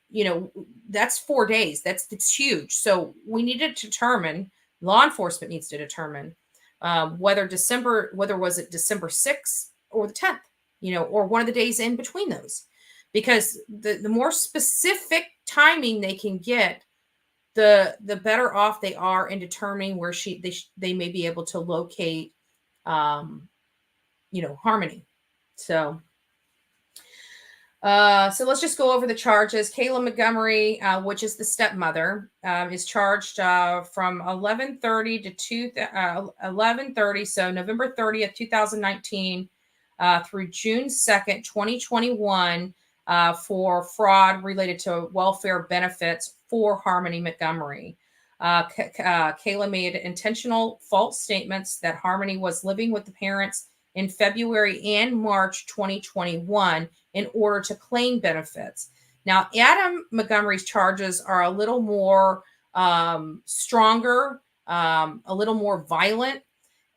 S1: that's 4 days. It's huge. So we need to determine, law enforcement needs to determine whether was it December 6th or the 10th, or one of the days in between those, because the more specific timing they can get, the better off they are in determining where they may be able to locate, Harmony. So let's just go over the charges. Kayla Montgomery, which is the stepmother, is charged from 11:30 to 11:30, so November 30th, 2019, through June 2nd, 2021, for fraud related to welfare benefits for Harmony Montgomery. Kayla made intentional false statements that Harmony was living with the parents in February and March 2021 in order to claim benefits. Now, Adam Montgomery's charges are a little more stronger, a little more violent.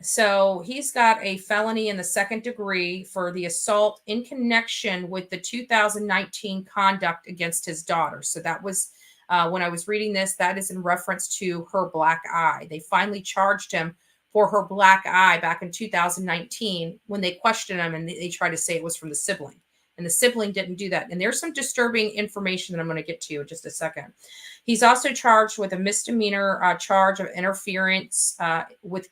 S1: So he's got a felony in the second degree for the assault in connection with the 2019 conduct against his daughter. So that was, when I was reading this, that is in reference to her black eye. They finally charged him for her black eye back in 2019 when they questioned him, and they tried to say it was from the sibling. And the sibling didn't do that. And there's some disturbing information that I'm going to get to in just a second. He's also charged with a misdemeanor charge of interference with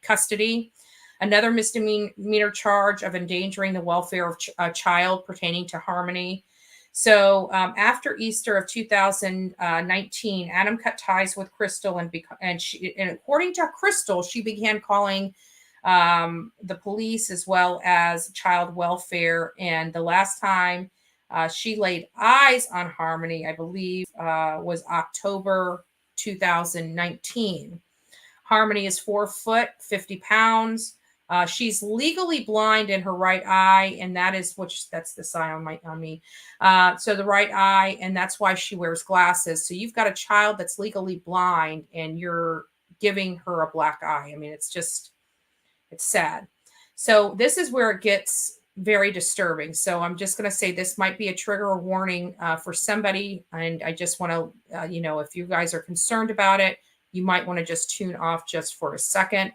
S1: custody, another misdemeanor charge of endangering the welfare of a child pertaining to Harmony. So after Easter of 2019, Adam cut ties with Crystal, and according to Crystal, she began calling the police as well as child welfare. And the last time she laid eyes on Harmony, I believe, was October 2019. Harmony is 4 foot, 50 pounds. She's legally blind in her right eye, and that's the sign on me. So the right eye, and that's why she wears glasses. So you've got a child that's legally blind, and you're giving her a black eye. I mean, it's sad. So this is where it gets very disturbing. So I'm just going to say this might be a trigger warning for somebody, and I just want to, if you guys are concerned about it, you might want to just tune off just for a second.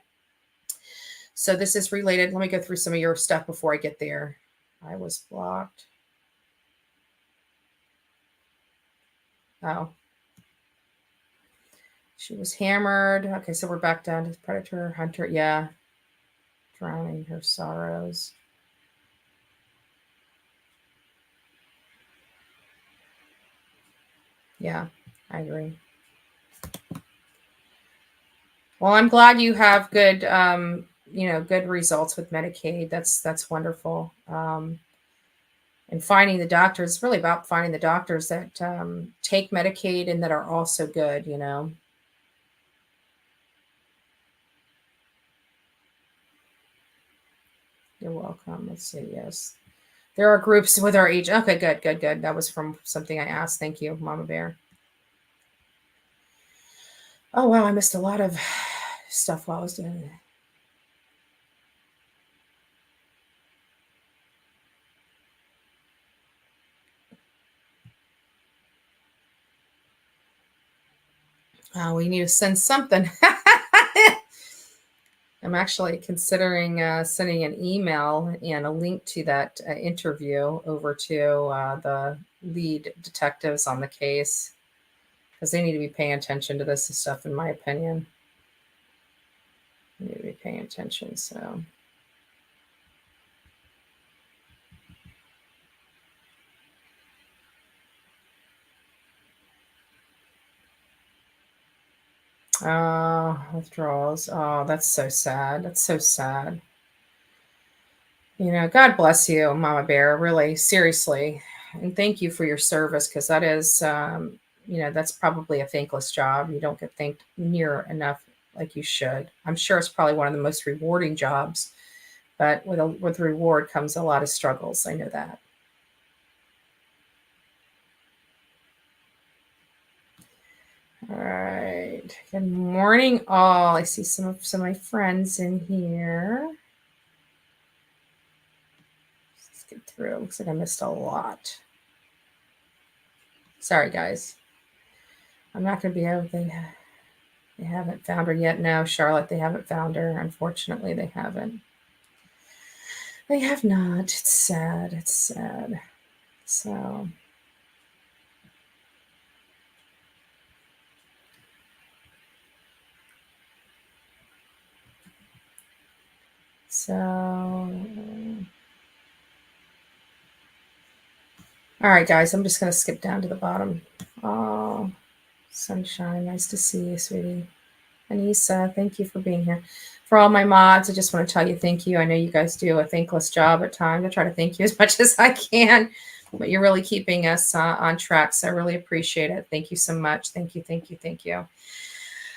S1: So this is related. Let me go through some of your stuff before I get there. I was blocked. Oh. She was hammered. Okay, so we're back down to predator, hunter. Yeah. Drowning her sorrows. Yeah, I agree. Well, I'm glad you have good, good results with Medicaid. That's wonderful. And finding the doctors, it's really about finding the doctors that take Medicaid and that are also good, You're welcome. Let's see. Yes. There are groups with our age. Okay, good. That was from something I asked. Thank you, Mama Bear. Oh, wow. I missed a lot of stuff while I was doing it. We need to send something. I'm actually considering sending an email and a link to that interview over to the lead detectives on the case, because they need to be paying attention to this stuff, in my opinion. They need to be paying attention, so. Withdrawals. Oh, that's so sad. That's so sad. God bless you, Mama Bear, really, seriously. And thank you for your service, because that is, that's probably a thankless job. You don't get thanked near enough like you should. I'm sure it's probably one of the most rewarding jobs, but with reward comes a lot of struggles. I know that. All right. Good morning, all. I see some of my friends in here. Let's get through. Looks like I missed a lot. Sorry, guys. I'm not going to be able to. They haven't found her yet. No, Charlotte, they haven't found her. Unfortunately, they haven't. They have not. It's sad. It's sad. So. All right, guys, I'm just going to skip down to the bottom. Oh, sunshine. Nice to see you, sweetie. Anissa, thank you for being here. For all my mods, I just want to tell you thank you. I know you guys do a thankless job at times. I try to thank you as much as I can, but you're really keeping us on track. So I really appreciate it. Thank you so much. Thank you, thank you, thank you.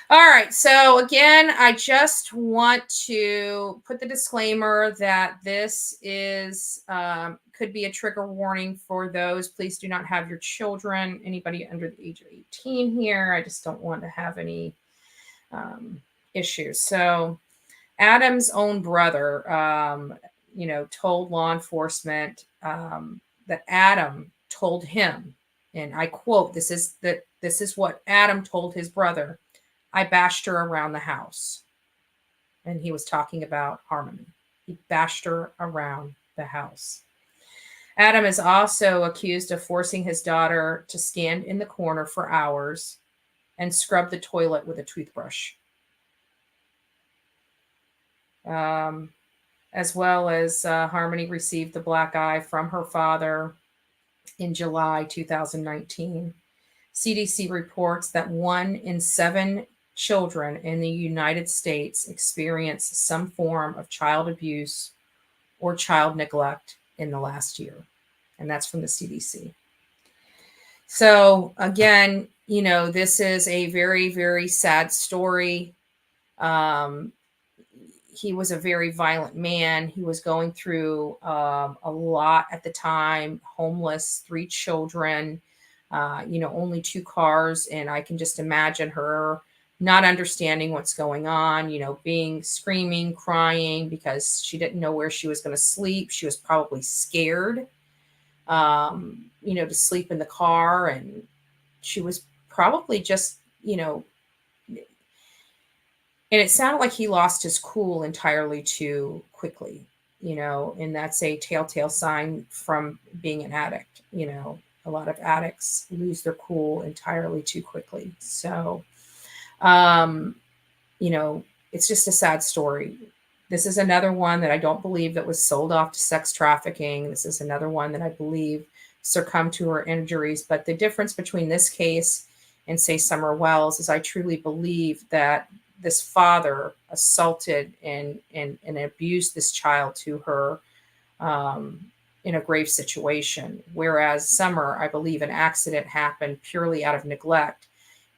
S1: All right. So again, I just want to put the disclaimer that this is could be a trigger warning for those. Please do not have your children, anybody under the age of 18 here. I just don't want to have any issues. So Adam's own brother, told law enforcement that Adam told him, and I quote, this is what Adam told his brother. I bashed her around the house. And he was talking about Harmony. He bashed her around the house. Adam is also accused of forcing his daughter to stand in the corner for hours and scrub the toilet with a toothbrush. As well as Harmony received the black eye from her father in July 2019. CDC reports that 1 in 7 children in the United States experience some form of child abuse or child neglect in the last year. And that's from the CDC. So again, this is a very, very sad story. He was a very violent man. He was going through a lot at the time, homeless, 3 children, only 2 cars. And I can just imagine her not understanding what's going on, being screaming, crying because she didn't know where she was going to sleep. She was probably scared, to sleep in the car. And she was probably just, and it sounded like he lost his cool entirely too quickly, and that's a telltale sign from being an addict. A lot of addicts lose their cool entirely too quickly. So, it's just a sad story. This is another one that I don't believe that was sold off to sex trafficking. This is another one that I believe succumbed to her injuries. But the difference between this case and, say, Summer Wells is I truly believe that this father assaulted and abused this child to her in a grave situation. Whereas Summer, I believe an accident happened purely out of neglect.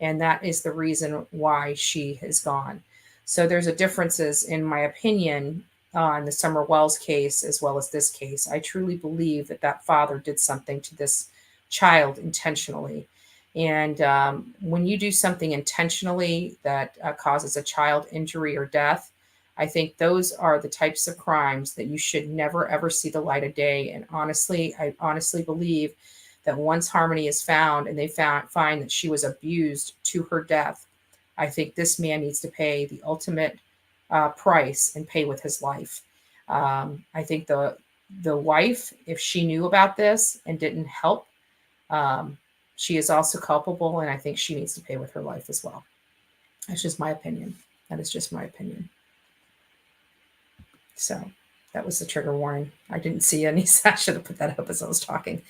S1: And that is the reason why she has gone. So there's a differences in my opinion on the Summer Wells case as well as this case. I truly believe that father did something to this child intentionally. And when you do something intentionally that causes a child injury or death, I think those are the types of crimes that you should never, ever see the light of day. And honestly, I honestly believe that once Harmony is found and they find that she was abused to her death, I think this man needs to pay the ultimate price and pay with his life. I think the wife, if she knew about this and didn't help, she is also culpable, and I think she needs to pay with her life as well. That's just my opinion. That is just my opinion. So that was the trigger warning. I didn't see any. I should have put that up as I was talking.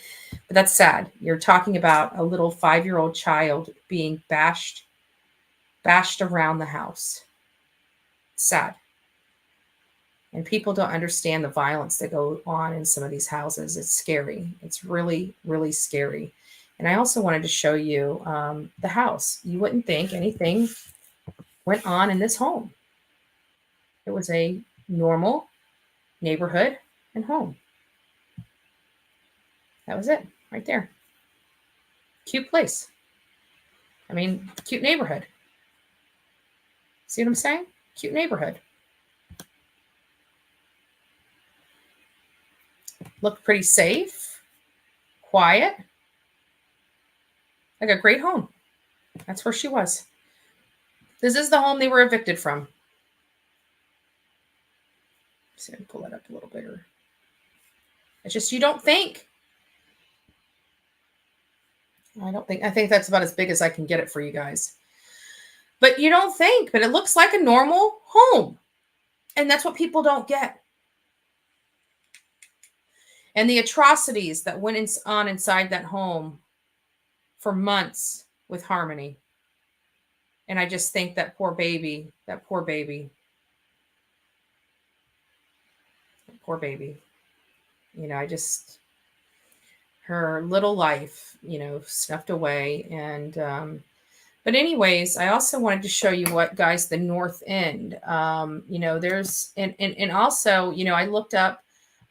S1: But that's sad. You're talking about a little 5-year-old child being bashed around the house. Sad. And people don't understand the violence that go on in some of these houses. It's scary. It's really, really scary. And I also wanted to show you the house. You wouldn't think anything went on in this home. It was a normal neighborhood and home. That was it right there. Cute place. I mean, cute neighborhood. See what I'm saying? Cute neighborhood. Looked pretty safe, quiet, like a great home. That's where she was. This is the home they were evicted from. See if I can pull that up a little bigger. It's just you don't think. I think that's about as big as I can get it for you guys. But you don't think, but it looks like a normal home. And that's what people don't get. And the atrocities that on inside that home for months with Harmony. And I just think that poor baby, that poor baby, that poor baby. I just, her little life, snuffed away. And, but anyways, I also wanted to show you what, guys, the North End, there's, and also, I looked up,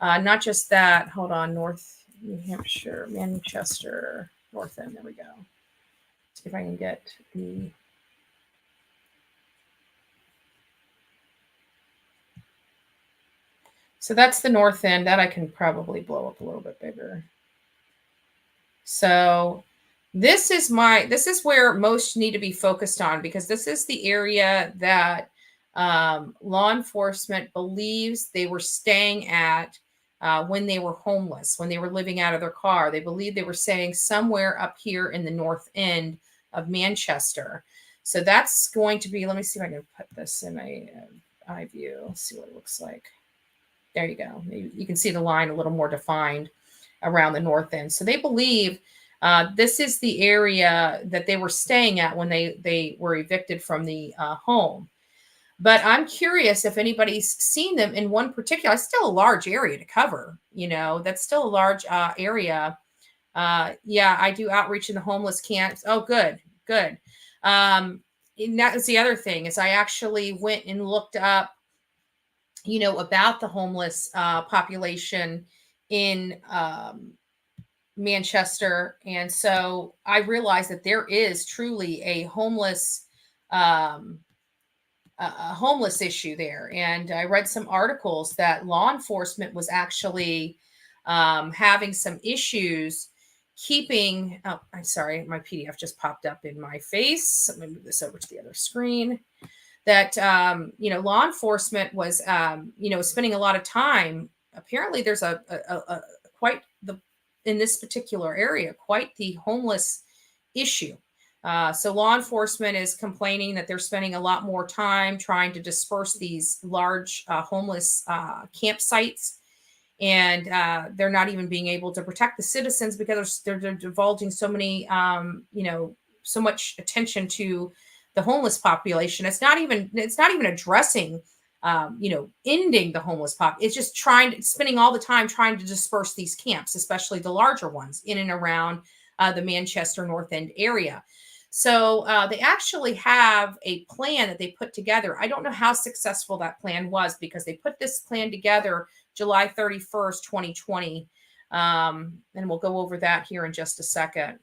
S1: not just that, hold on, North New Hampshire, Manchester, North End, there we go. See if I can get the, so that's the North End. That I can probably blow up a little bit bigger. So this is where most need to be focused on, because this is the area that law enforcement believes they were staying at when they were homeless, when they were living out of their car. They believe they were staying somewhere up here in the North End of Manchester. So that's going to be, let me see if I can put this in a eye view. Let's see what it looks like. There you go. You can see the line a little more defined around the North End. So they believe this is the area that they were staying at when they were evicted from the home. But I'm curious if anybody's seen them in one particular. It's still a large area to cover. That's still a large area. Yeah, I do outreach in the homeless camps. Oh, good. And that was the other thing, is I actually went and looked up, about the homeless population in Manchester. And so I realized that there is truly a homeless issue there. And I read some articles that law enforcement was actually having some issues keeping, oh, I'm sorry, my PDF just popped up in my face. Let me move this over to the other screen. That, law enforcement was, spending a lot of time. Apparently there's a quite the, in this particular area, quite the homeless issue. So law enforcement is complaining that they're spending a lot more time trying to disperse these large homeless campsites. And they're not even being able to protect the citizens because they're divulging so many, so much attention to the homeless population. It's not even addressing, ending the homeless it's just spending all the time trying to disperse these camps, especially the larger ones in and around the Manchester North End area. So they actually have a plan that they put together. I don't know how successful that plan was, because they put this plan together July 31st, 2020. And we'll go over that here in just a second.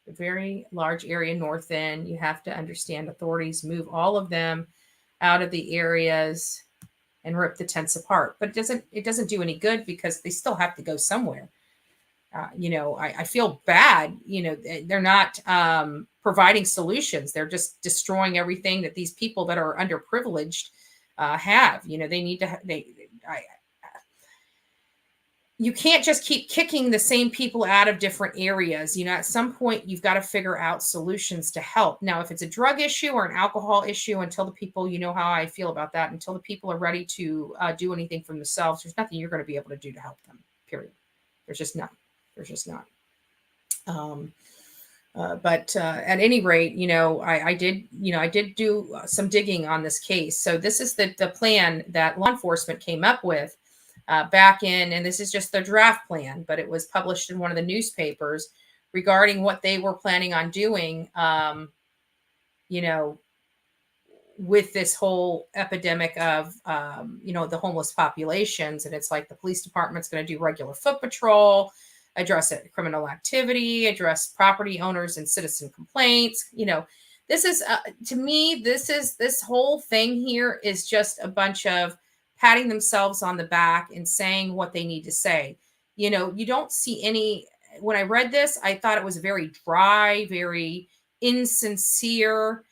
S1: A very large area North End. You have to understand authorities move all of them out of the areas and rip the tents apart. But it doesn't do any good, because they still have to go somewhere. I feel bad. They're not providing solutions. They're just destroying everything that these people that are underprivileged have. They need to. You can't just keep kicking the same people out of different areas. At some point, you've got to figure out solutions to help. Now, if it's a drug issue or an alcohol issue, until the people, how I feel about that, until the people are ready to do anything for themselves, there's nothing you're going to be able to do to help them, period. There's just not. But at any rate, I did do some digging on this case. So this is the plan that law enforcement came up with back in, and this is just the draft plan, but it was published in one of the newspapers regarding what they were planning on doing, with this whole epidemic of, the homeless populations. And it's like the police department's going to do regular foot patrol, address criminal activity, address property owners and citizen complaints. This is, to me, this whole thing here is just a bunch of patting themselves on the back and saying what they need to say. You don't see any, when I read this, I thought it was very dry, very insincere.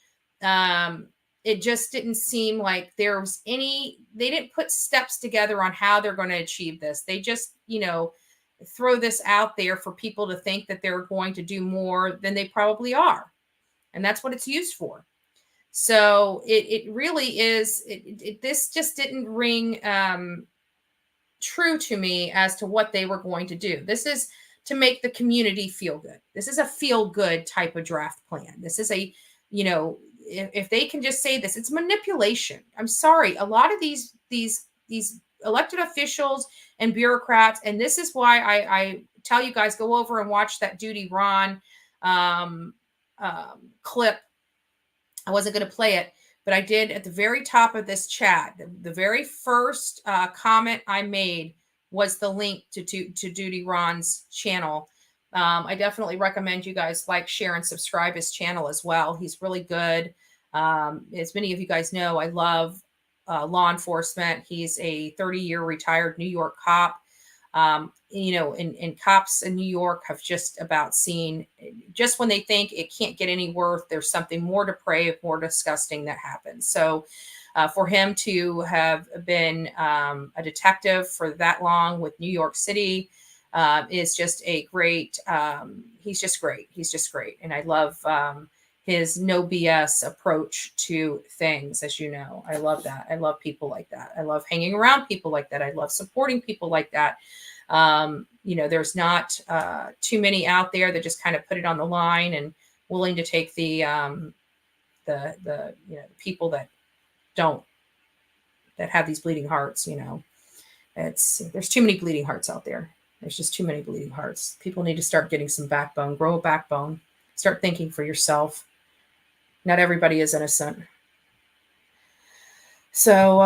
S1: it just didn't seem like there was they didn't put steps together on how they're going to achieve this. They just, throw this out there for people to think that they're going to do more than they probably are. And that's what it's used for. So it really is, this just didn't ring true to me as to what they were going to do. This is to make the community feel good. This is a feel good type of draft plan. This is a, if they can just say this, it's manipulation. I'm sorry. A lot of these elected officials and bureaucrats, and this is why I tell you guys, go over and watch that Duty Ron clip. I wasn't going to play it, but I did at the very top of this chat. The very first comment I made was the link to Duty Ron's channel. I definitely recommend you guys like, share, and subscribe his channel as well. He's really good. As many of you guys know, I love law enforcement. He's a 30-year retired New York cop. And cops in New York have just about seen, just when they think it can't get any worse, there's something more depraved, more disgusting that happens. So for him to have been a detective for that long with New York City is just a great, he's just great. He's just great. And I love his no BS approach to things. As you know, I love that. I love people like that. I love hanging around people like that. I love supporting people like that. There's not too many out there that just kind of put it on the line and willing to take the people that don't, that have these bleeding hearts. There's too many bleeding hearts out there. There's just too many bleeding hearts. People need to start getting some backbone, grow a backbone, start thinking for yourself. Not everybody is innocent. So,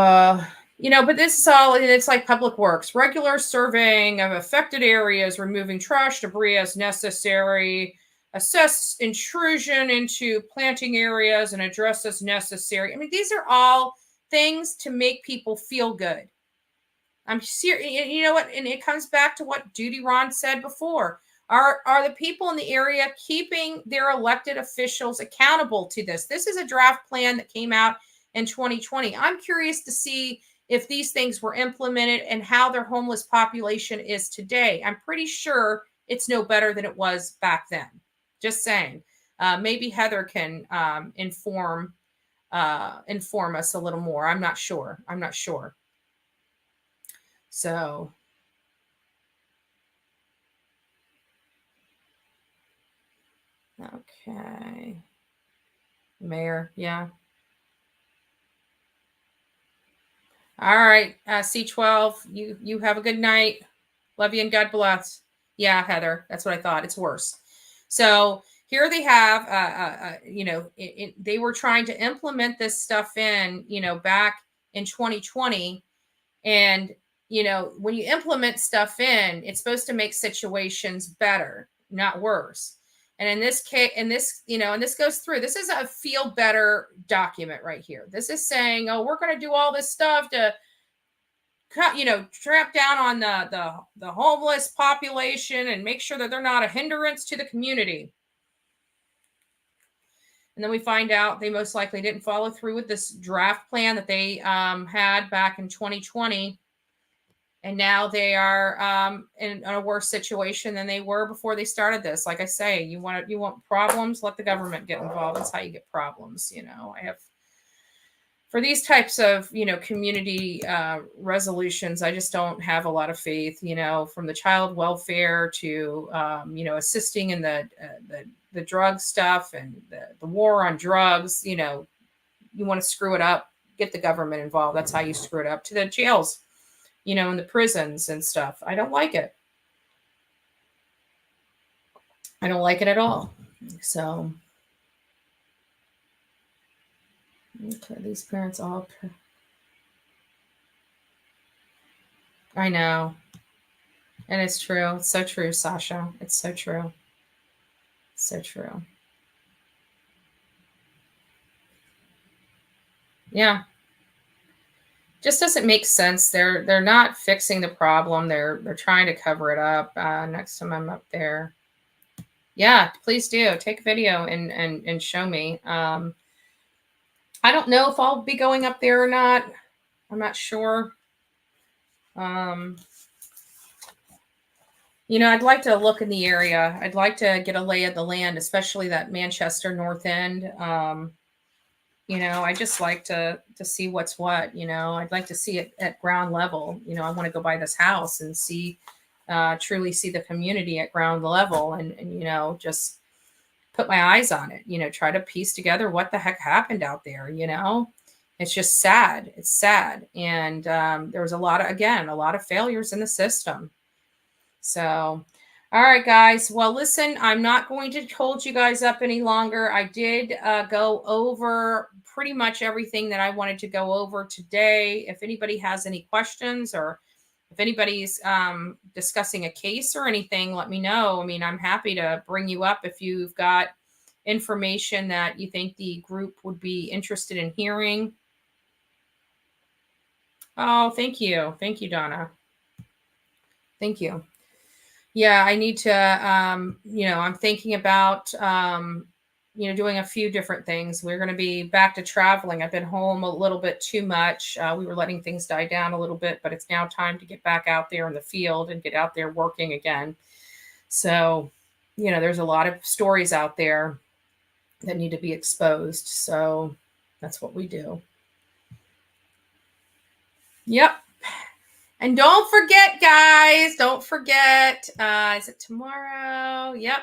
S1: but this is all, it's like public works, regular surveying of affected areas, removing trash, debris as necessary, assess intrusion into planting areas and address as necessary. I mean, these are all things to make people feel good. I'm serious. You know what? And it comes back to what Duty Ron said before. Are the people in the area keeping their elected officials accountable to this? This is a draft plan that came out in 2020. I'm curious to see if these things were implemented and how their homeless population is today. I'm pretty sure it's no better than it was back then. Just saying. Maybe Heather can inform us a little more. I'm not sure. So. Okay. Mayor, yeah. All right, C12, you have a good night. Love you and God bless. Yeah, Heather, that's what I thought. It's worse. So here they have, they were trying to implement this stuff in, back in 2020. And, when you implement stuff in, it's supposed to make situations better, not worse. And in this case, and this goes through, this is a feel better document right here. This is saying, oh, we're going to do all this stuff to tramp down on the homeless population and make sure that they're not a hindrance to the community. And then we find out they most likely didn't follow through with this draft plan that they had back in 2020. And now they are in a worse situation than they were before they started this. Like I say, you want problems, let the government get involved. That's how you get problems. I have, for these types of, community resolutions, I just don't have a lot of faith, from the child welfare to, assisting in the drug stuff and the war on drugs. You want to screw it up, get the government involved. That's how you screw it up. To the jails, in the prisons and stuff. I don't like it. I don't like it at all. So, okay, these parents all. I know. And it's true. It's so true, Sasha. It's so true. So true. Yeah. Just doesn't make sense. They're not fixing the problem. They're trying to cover it up. Next time I'm up there. Yeah, please do. Take a video and show me. I don't know if I'll be going up there or not. I'm not sure. You know, I'd like to look in the area. I'd like to get a lay of the land, especially that Manchester North End. You know, I just like to see what's what. You know, I'd like to see it at ground level. You know, I want to go by this house and see, truly see the community at ground level, and you know, just put my eyes on it. You know, try to piece together what the heck happened out there. You know, it's just sad. It's sad, and there was a lot of failures in the system. So, all right, guys. Well, listen, I'm not going to hold you guys up any longer. I did go over pretty much everything that I wanted to go over today. If anybody has any questions, or if anybody's discussing a case or anything, let me know. I mean, I'm happy to bring you up if you've got information that you think the group would be interested in hearing. Oh, thank you. Thank you, Donna. Thank you. Yeah, I need to, you know, I'm thinking about, you know, doing a few different things. We're going to be back to traveling. I've been home a little bit too much. We were letting things die down a little bit, but it's now time to get back out there in the field and get out there working again. So, you know, there's a lot of stories out there that need to be exposed. So that's what we do. Yep. And don't forget, guys, don't forget, is it tomorrow? Yep.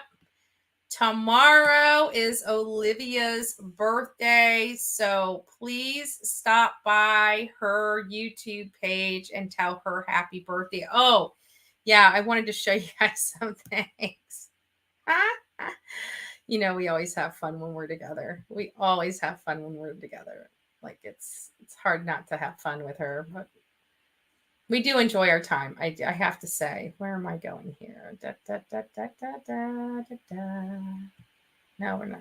S1: Tomorrow is Olivia's birthday. So please stop by her YouTube page and tell her happy birthday. Oh, yeah, I wanted to show you guys some things. You know, we always have fun when we're together. We always have fun when we're together. Like it's hard not to have fun with her, but we do enjoy our time. I have to say. Where am I going here? Da, da, da, da, da, da, da, da. No, we're not.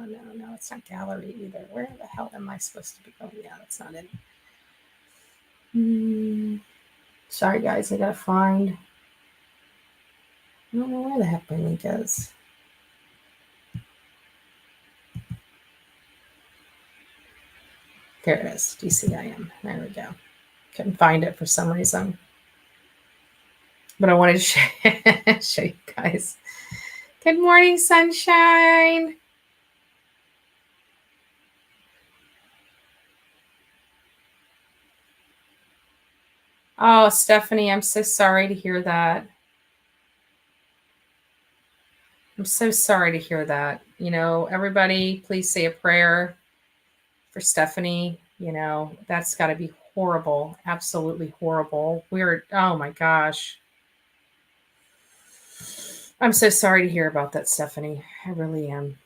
S1: No. It's not gallery either. Where the hell am I supposed to be going? Yeah, that's not it. Sorry, guys. I gotta find. I don't know where the heck my link is. There it is. DCIM. There we go. Couldn't find it for some reason. But I wanted to show you guys. Good morning, sunshine. Oh, Stephanie, I'm so sorry to hear that. I'm so sorry to hear that. You know, everybody, please say a prayer for Stephanie. You know, that's got to be horrible. Absolutely horrible. Oh my gosh. I'm so sorry to hear about that, Stephanie. I really am.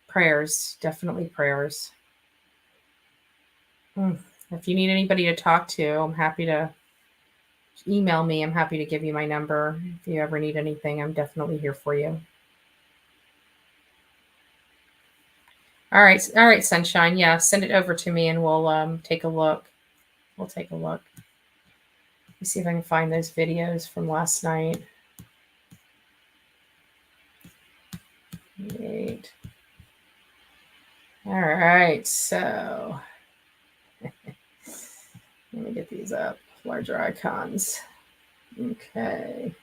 S1: Prayers, definitely prayers. If you need anybody to talk to, I'm happy to email me. I'm happy to give you my number. If you ever need anything, I'm definitely here for you. All right, sunshine. Yeah, send it over to me and we'll take a look. We'll take a look. Let me see if I can find those videos from last night. Great. All right, so let me get these up. Larger icons. Okay.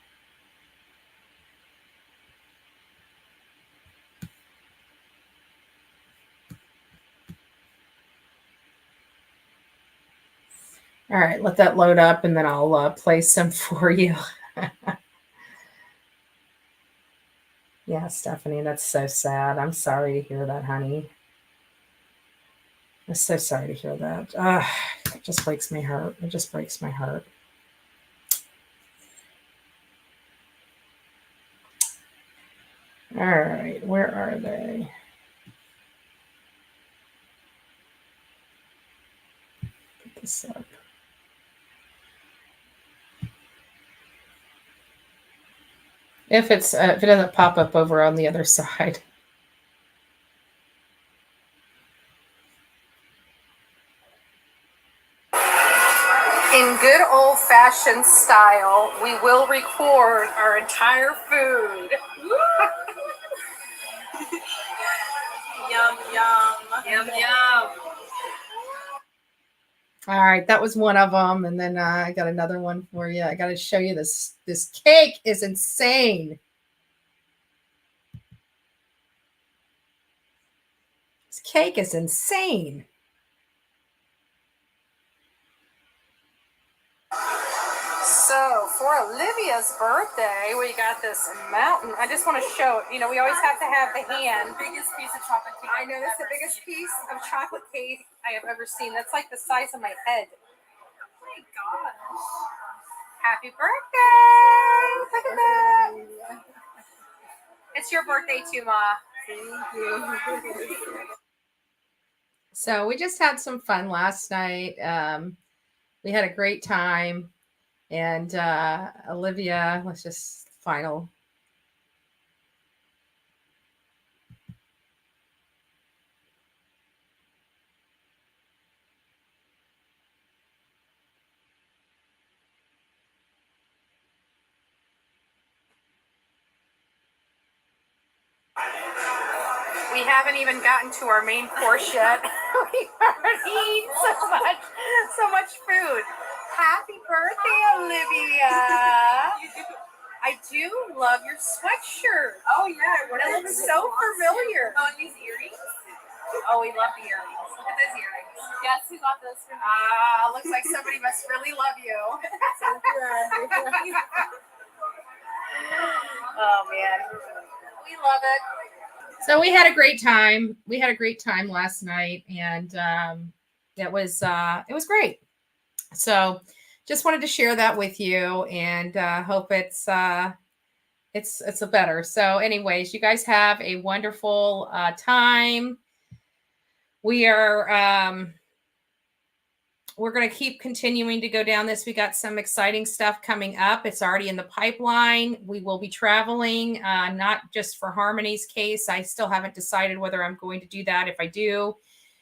S1: All right, let that load up and then I'll play some for you. Yeah, Stephanie, that's so sad. I'm sorry to hear that, honey. I'm so sorry to hear that. It just breaks my heart. It just breaks my heart. All right, where are they? Put this up. If it doesn't pop up over on the other side. In good old-fashioned style, we will record our entire food. Yum, yum. Yum, yum. All right, that was one of them, and then I got another one for you. I got to show you this. This cake is insane. This cake is insane. So for Olivia's birthday, we got this mountain. I just want to show it. You know, we always have to have the hand.
S2: The biggest piece of chocolate cake.
S1: I know that's the biggest piece of chocolate cake I have ever seen. That's like the size of my head.
S2: Oh my gosh.
S1: Happy birthday! Look at that. It's your birthday too, Ma.
S2: Thank you.
S1: So we just had some fun last night. We had a great time. And Olivia, let's just final. We haven't even gotten to our main course yet. We already eaten so much food. Happy birthday, Olivia. I do love your sweatshirt.
S2: Oh yeah,
S1: It looks so familiar.
S2: Oh, and these earrings.
S1: Oh, we love the earrings. Look at those earrings.
S2: Guess who got this for me?
S1: Looks like somebody must really love you. Oh man, we love it. So we had a great time. We had a great time last night, and it was great. So just wanted to share that with you, and hope it's a better. So anyways, you guys have a wonderful time. We are we're going to keep continuing to go down this. We got some exciting stuff coming up. It's already in the pipeline. We will be traveling, not just for Harmony's case. I still haven't decided whether I'm going to do that. If I do,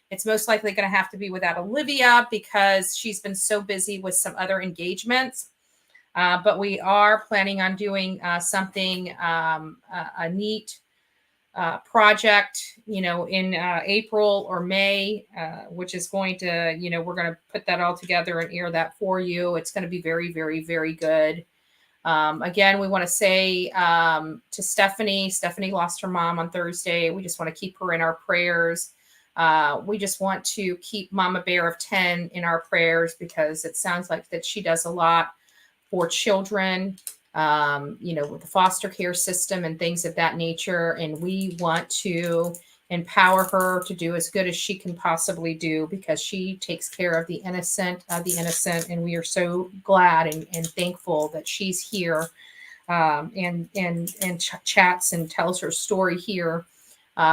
S1: it's most likely going to have to be without Olivia because she's been so busy with some other engagements. But we are planning on doing something, a neat project, in April or May, which is going to, we're going to put that all together and air that for you. It's going to be very, very, very good. Again, we want to say to Stephanie lost her mom on Thursday. We just want to keep her in our prayers. We just want to keep Mama Bear of 10 in our prayers because it sounds like that she does a lot for children, with the foster care system and things of that nature. And we want to empower her to do as good as she can possibly do because she takes care of the innocent. And we are so glad and thankful that she's here and chats and tells her story here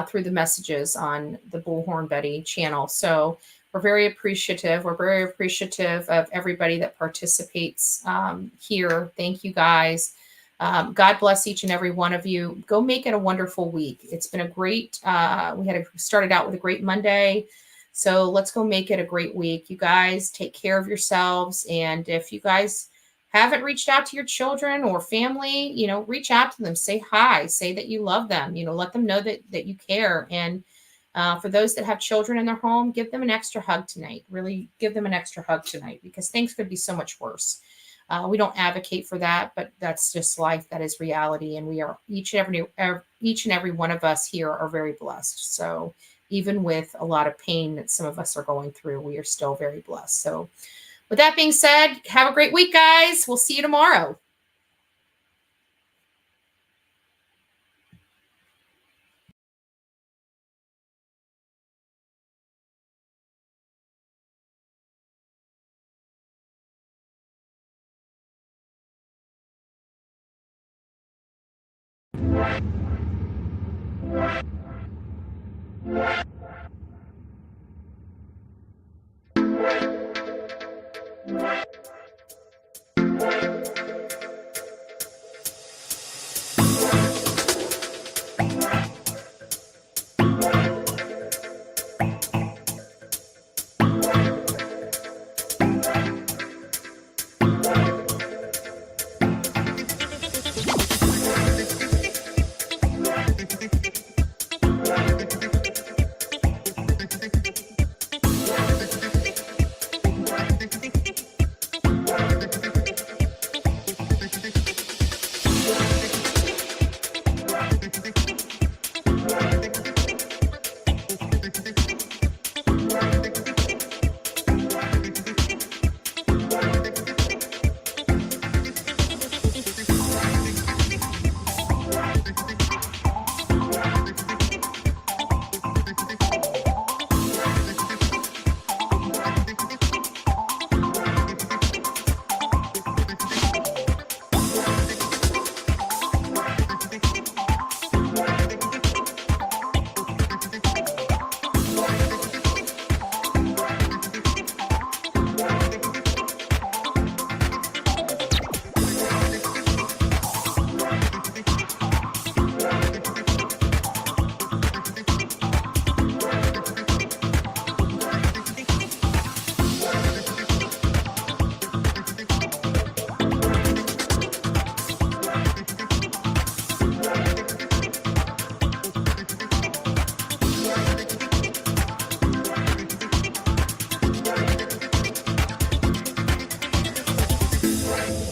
S1: through the messages on the Bullhorn Betty channel. So we're very appreciative. We're very appreciative of everybody that participates here. Thank you, guys. God bless each and every one of you. Go make it a wonderful week. It's been a great, started out with a great Monday. So let's go make it a great week. You guys take care of yourselves. And if you guys haven't reached out to your children or family, reach out to them, say hi, say that you love them, let them know that you care. And for those that have children in their home, give them an extra hug tonight. Really give them an extra hug tonight because things could be so much worse. We don't advocate for that, but that's just life. That is reality. And we are each and every one of us here are very blessed. So even with a lot of pain that some of us are going through, we are still very blessed. So with that being said, have a great week, guys. We'll see you tomorrow.